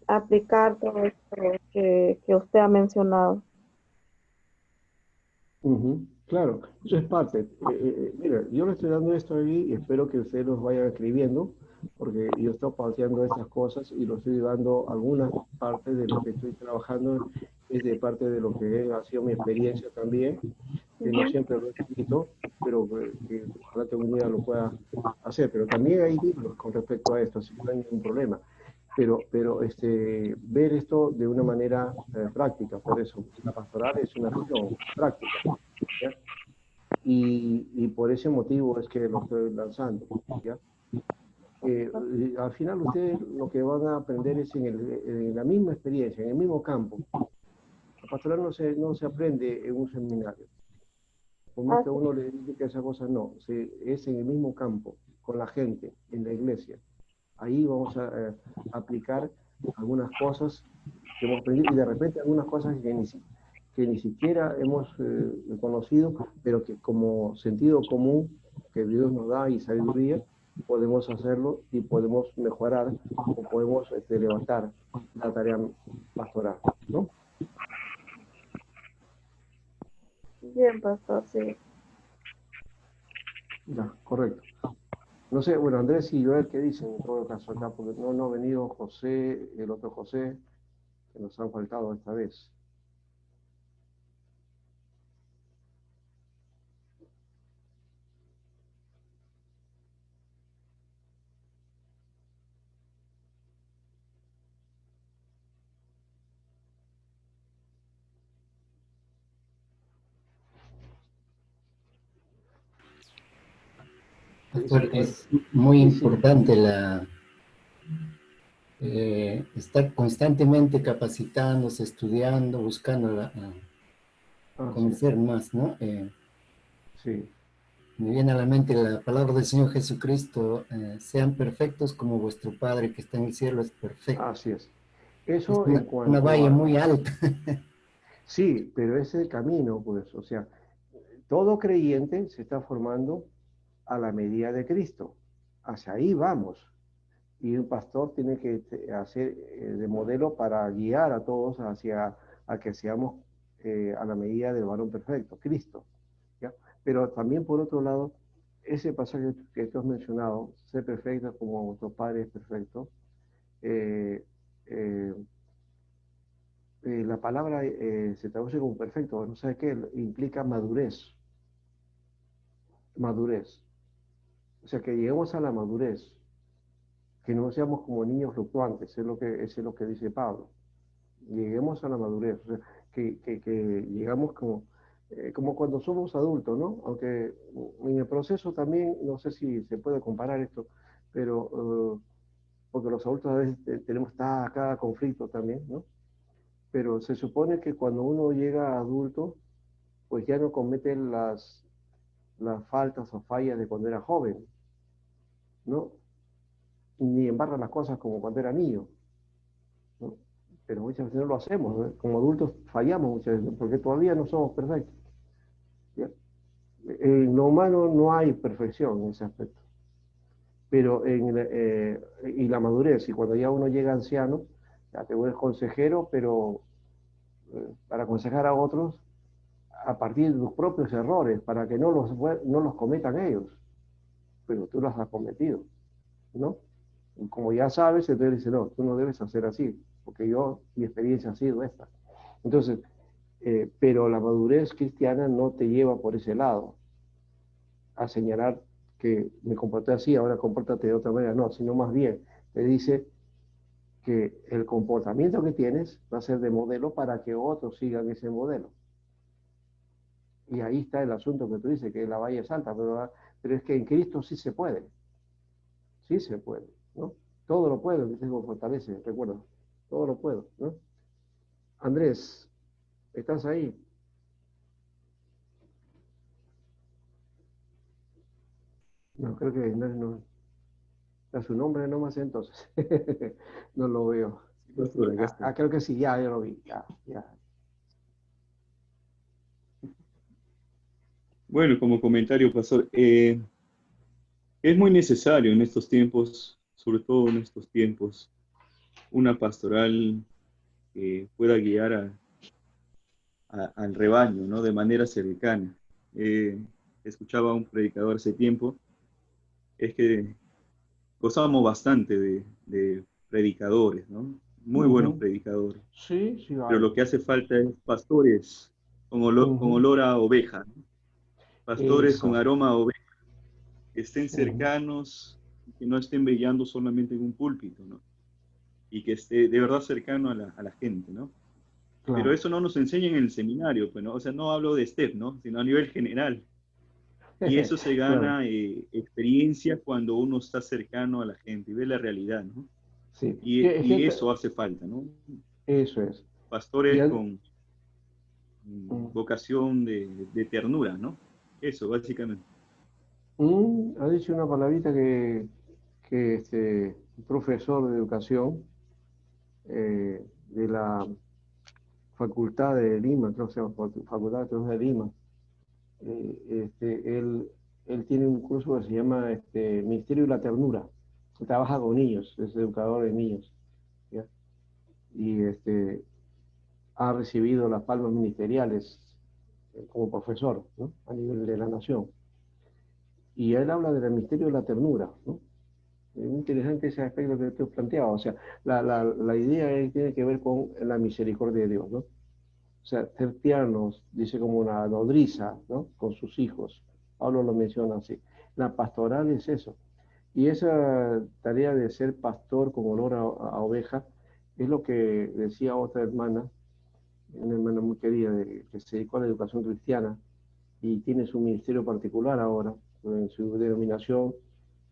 Aplicar todo esto que usted ha mencionado. ujú. Claro, eso es parte. Mira, yo le estoy dando esto ahí y espero que ustedes los vayan escribiendo, porque yo estoy paseando estas cosas y lo estoy dando algunas partes de lo que estoy trabajando, es de parte de lo que ha sido mi experiencia también, que no Ujú. siempre lo he escrito, pero que ojalá que un día lo pueda hacer. Pero también hay libros con respecto a esto, así que no hay ningún problema. Pero ver esto de una manera práctica, por eso la pastoral es una acción práctica, ¿ya? Y por ese motivo es que lo estoy lanzando, ¿ya? Al final ustedes lo que van a aprender es en la misma experiencia, en el mismo campo. La pastoral no se aprende en un seminario. Por más que Así, uno le diga que esas cosas no, es en el mismo campo, con la gente, en la iglesia. Ahí vamos a aplicar algunas cosas que hemos aprendido y de repente algunas cosas que ni siquiera hemos conocido, pero que como sentido común que Dios nos da y sabiduría, podemos hacerlo y podemos mejorar o podemos levantar la tarea pastoral, ¿no? bien, pastor, sí. Ya, correcto. No sé, bueno, Andrés y Joel, ¿qué dicen en todo caso acá? Porque no ha venido José, el otro José, que nos han faltado esta vez. ¿Qué dice Doctor, Joel? es muy Sí, sí. importante estar constantemente capacitándose, estudiando, buscando Así es. conocer más, ¿no? Sí, Me viene a la mente la palabra del Señor Jesucristo, sean perfectos como vuestro Padre que está en el cielo es perfecto. así es. Es Eso en una cuanto valla a... muy alta. Sí, pero ese camino, pues, o sea, todo creyente se está formando a la medida de Cristo. Hacia ahí vamos. Y un pastor tiene que hacer de modelo para guiar a todos hacia a que seamos a la medida del varón perfecto, Cristo. ¿Ya? Pero también por otro lado, ese pasaje que tú has mencionado, ser perfecto como vuestro Padre es perfecto, eh, eh, la palabra se traduce como perfecto, no sé qué, implica madurez, madurez. O sea, que lleguemos a la madurez, que no seamos como niños fluctuantes, es lo que dice Pablo. Lleguemos a la madurez, o sea, que llegamos como cuando somos adultos, ¿no? Aunque en el proceso también, no sé si se puede comparar esto, pero porque los adultos a veces tenemos cada conflicto también, ¿no? Pero se supone que cuando uno llega a adulto, pues ya no comete las faltas o fallas de cuando era joven, ¿no? Ni embarra las cosas como cuando era niño, ¿no? Pero muchas veces no lo hacemos, ¿no? Como adultos fallamos muchas veces, porque todavía no somos perfectos, ¿ya? En lo humano no hay perfección en ese aspecto, pero y la madurez, y cuando ya uno llega anciano, ya te vuelves consejero, pero para aconsejar a otros a partir de tus propios errores, para que no los cometan ellos, pero tú los has cometido, ¿no? Y como ya sabes, entonces dice, no, tú no debes hacer así, porque mi experiencia ha sido esta. Entonces, pero la madurez cristiana no te lleva por ese lado, a señalar que me comporté así, ahora compórtate de otra manera, no, sino más bien te dice que el comportamiento que tienes va a ser de modelo para que otros sigan ese modelo. Y ahí está el asunto que tú dices, que la valla es alta, pero es que en Cristo sí se puede, ¿no? Todo lo puedo, que tengo fortalece, recuerda, todo lo puedo, ¿no? Andrés, ¿estás ahí? No, creo que no, a su nombre nomás entonces, no lo veo. Pastor, acá estoy. Creo que sí, ya lo vi, ya. Bueno, como comentario, pastor, es muy necesario en estos tiempos, sobre todo en estos tiempos, una pastoral que pueda guiar al rebaño, ¿no? De manera cercana. Escuchaba a un predicador hace tiempo, es que gozamos bastante de predicadores, ¿no? Muy buenos predicadores. Sí, sí, Pero vale. lo que hace falta es pastores con olor a oveja, ¿no? Pastores con Eso. aroma a oveja, que estén cercanos, que no estén brillando solamente en un púlpito, ¿no? Y que esté de verdad cercano a la gente, ¿no? Pero Claro. eso no nos enseña en el seminario, pues, ¿no? O sea, no hablo de STEP, ¿no? Sino a nivel general. Y eso se Claro, gana experiencia cuando uno está cercano a la gente y ve la realidad, ¿no? sí. Es Y que eso hace falta, ¿no? eso es. Y Pastores al- con mm, vocación de ternura, ¿no? Eso, básicamente. ha dicho una palabrita que un profesor de educación de la Facultad de Lima, creo que se llama Facultad de Teología de Lima, él tiene un curso que se llama Ministerio de la Ternura. Trabaja con niños, es educador de niños, ¿ya? Y ha recibido las palmas ministeriales como profesor, ¿no? A nivel de la nación. Y él habla del misterio de la ternura, ¿no? Es muy interesante ese aspecto que tú planteabas. O sea, la idea tiene que ver con la misericordia de Dios, ¿no? O sea, ser tiernos, dice como una nodriza, ¿no? Con sus hijos. Pablo lo menciona así. La pastoral es eso. Y esa tarea de ser pastor con olor a oveja es lo que decía otra hermana, una hermana muy querida que se dedicó a la educación cristiana y tiene su ministerio particular ahora. En su denominación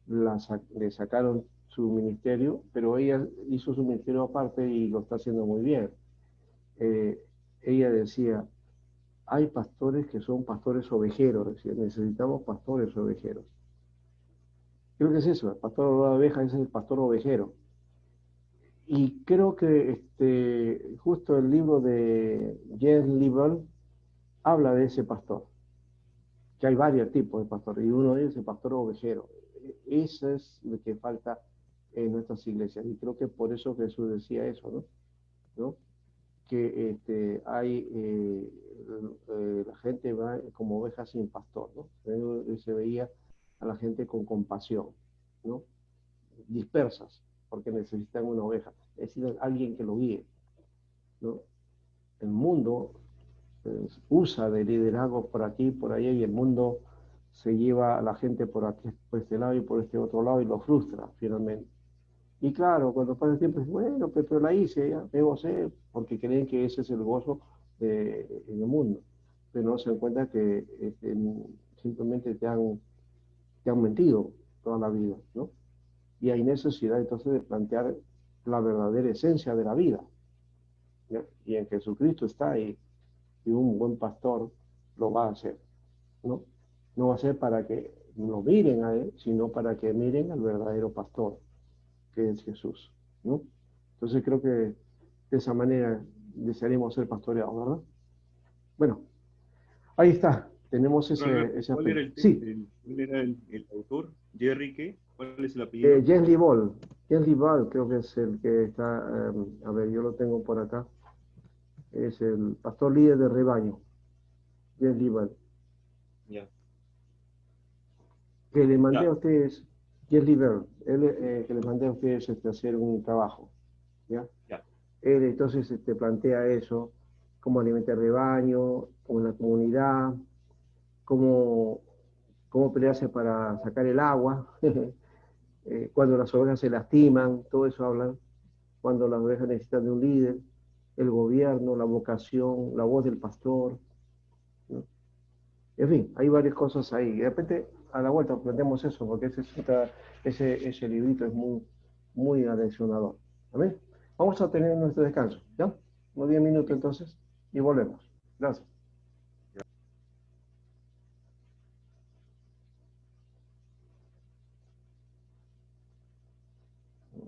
le sacaron su ministerio, pero ella hizo su ministerio aparte y lo está haciendo muy bien. Eh, Ella decía, hay pastores que son pastores ovejeros, decía, necesitamos pastores ovejeros. Creo que es eso, el pastor de oveja es el pastor ovejero. Y creo que justo el libro de Jens Liebel habla de ese pastor, que hay varios tipos de pastores, y uno de ellos es el pastor ovejero. Eso es lo que falta en nuestras iglesias, y creo que por eso Jesús decía eso, ¿no? ¿No? Que hay, la gente va como ovejas sin pastor, ¿no? Se veía a la gente con compasión, ¿no? Dispersas, porque necesitan una oveja, necesitan alguien que lo guíe, ¿no? El mundo usa de liderazgo por aquí y por allá, y el mundo se lleva a la gente por aquí, por este lado y por este otro lado, y lo frustra finalmente. Y claro, cuando pasa el tiempo, bueno, pero la hice, ya, me gocé, porque creen que ese es el gozo en el mundo. Pero no se dan cuenta que simplemente te han mentido toda la vida, ¿no? Y hay necesidad entonces de plantear la verdadera esencia de la vida, ¿ya? Y en Jesucristo está ahí, y un buen pastor lo va a hacer, ¿no? No va a ser para que lo miren a él, sino para que miren al verdadero pastor, que es Jesús, ¿no? Entonces creo que de esa manera desearíamos ser pastoreados, ¿verdad? Bueno, ahí está, tenemos ese ¿Cuál era aspecto. Sí, cuál era el autor? ¿Jerry qué? ¿Cuál es el apellido? Jens Ball creo que es el que está, a ver, yo lo tengo por acá, es el pastor líder de rebaño, Jens Ball. Ya. Que le mandé Ya. a ustedes, Jens Ball, que le mandé a ustedes hacer un trabajo, ¿ya? Ya. Él entonces plantea eso, cómo alimentar rebaño, cómo la comunidad, cómo, cómo pelearse para sacar el agua, cuando las ovejas se lastiman, todo eso hablan, cuando las ovejas necesitan de un líder, el gobierno, la vocación, la voz del pastor, ¿no? En fin, hay varias cosas ahí. De repente, a la vuelta planteamos eso, porque ese librito es muy, muy aleccionador. ¿Amén? Vamos a tener nuestro descanso, ¿ya? Unos 10 minutos entonces y volvemos. Gracias.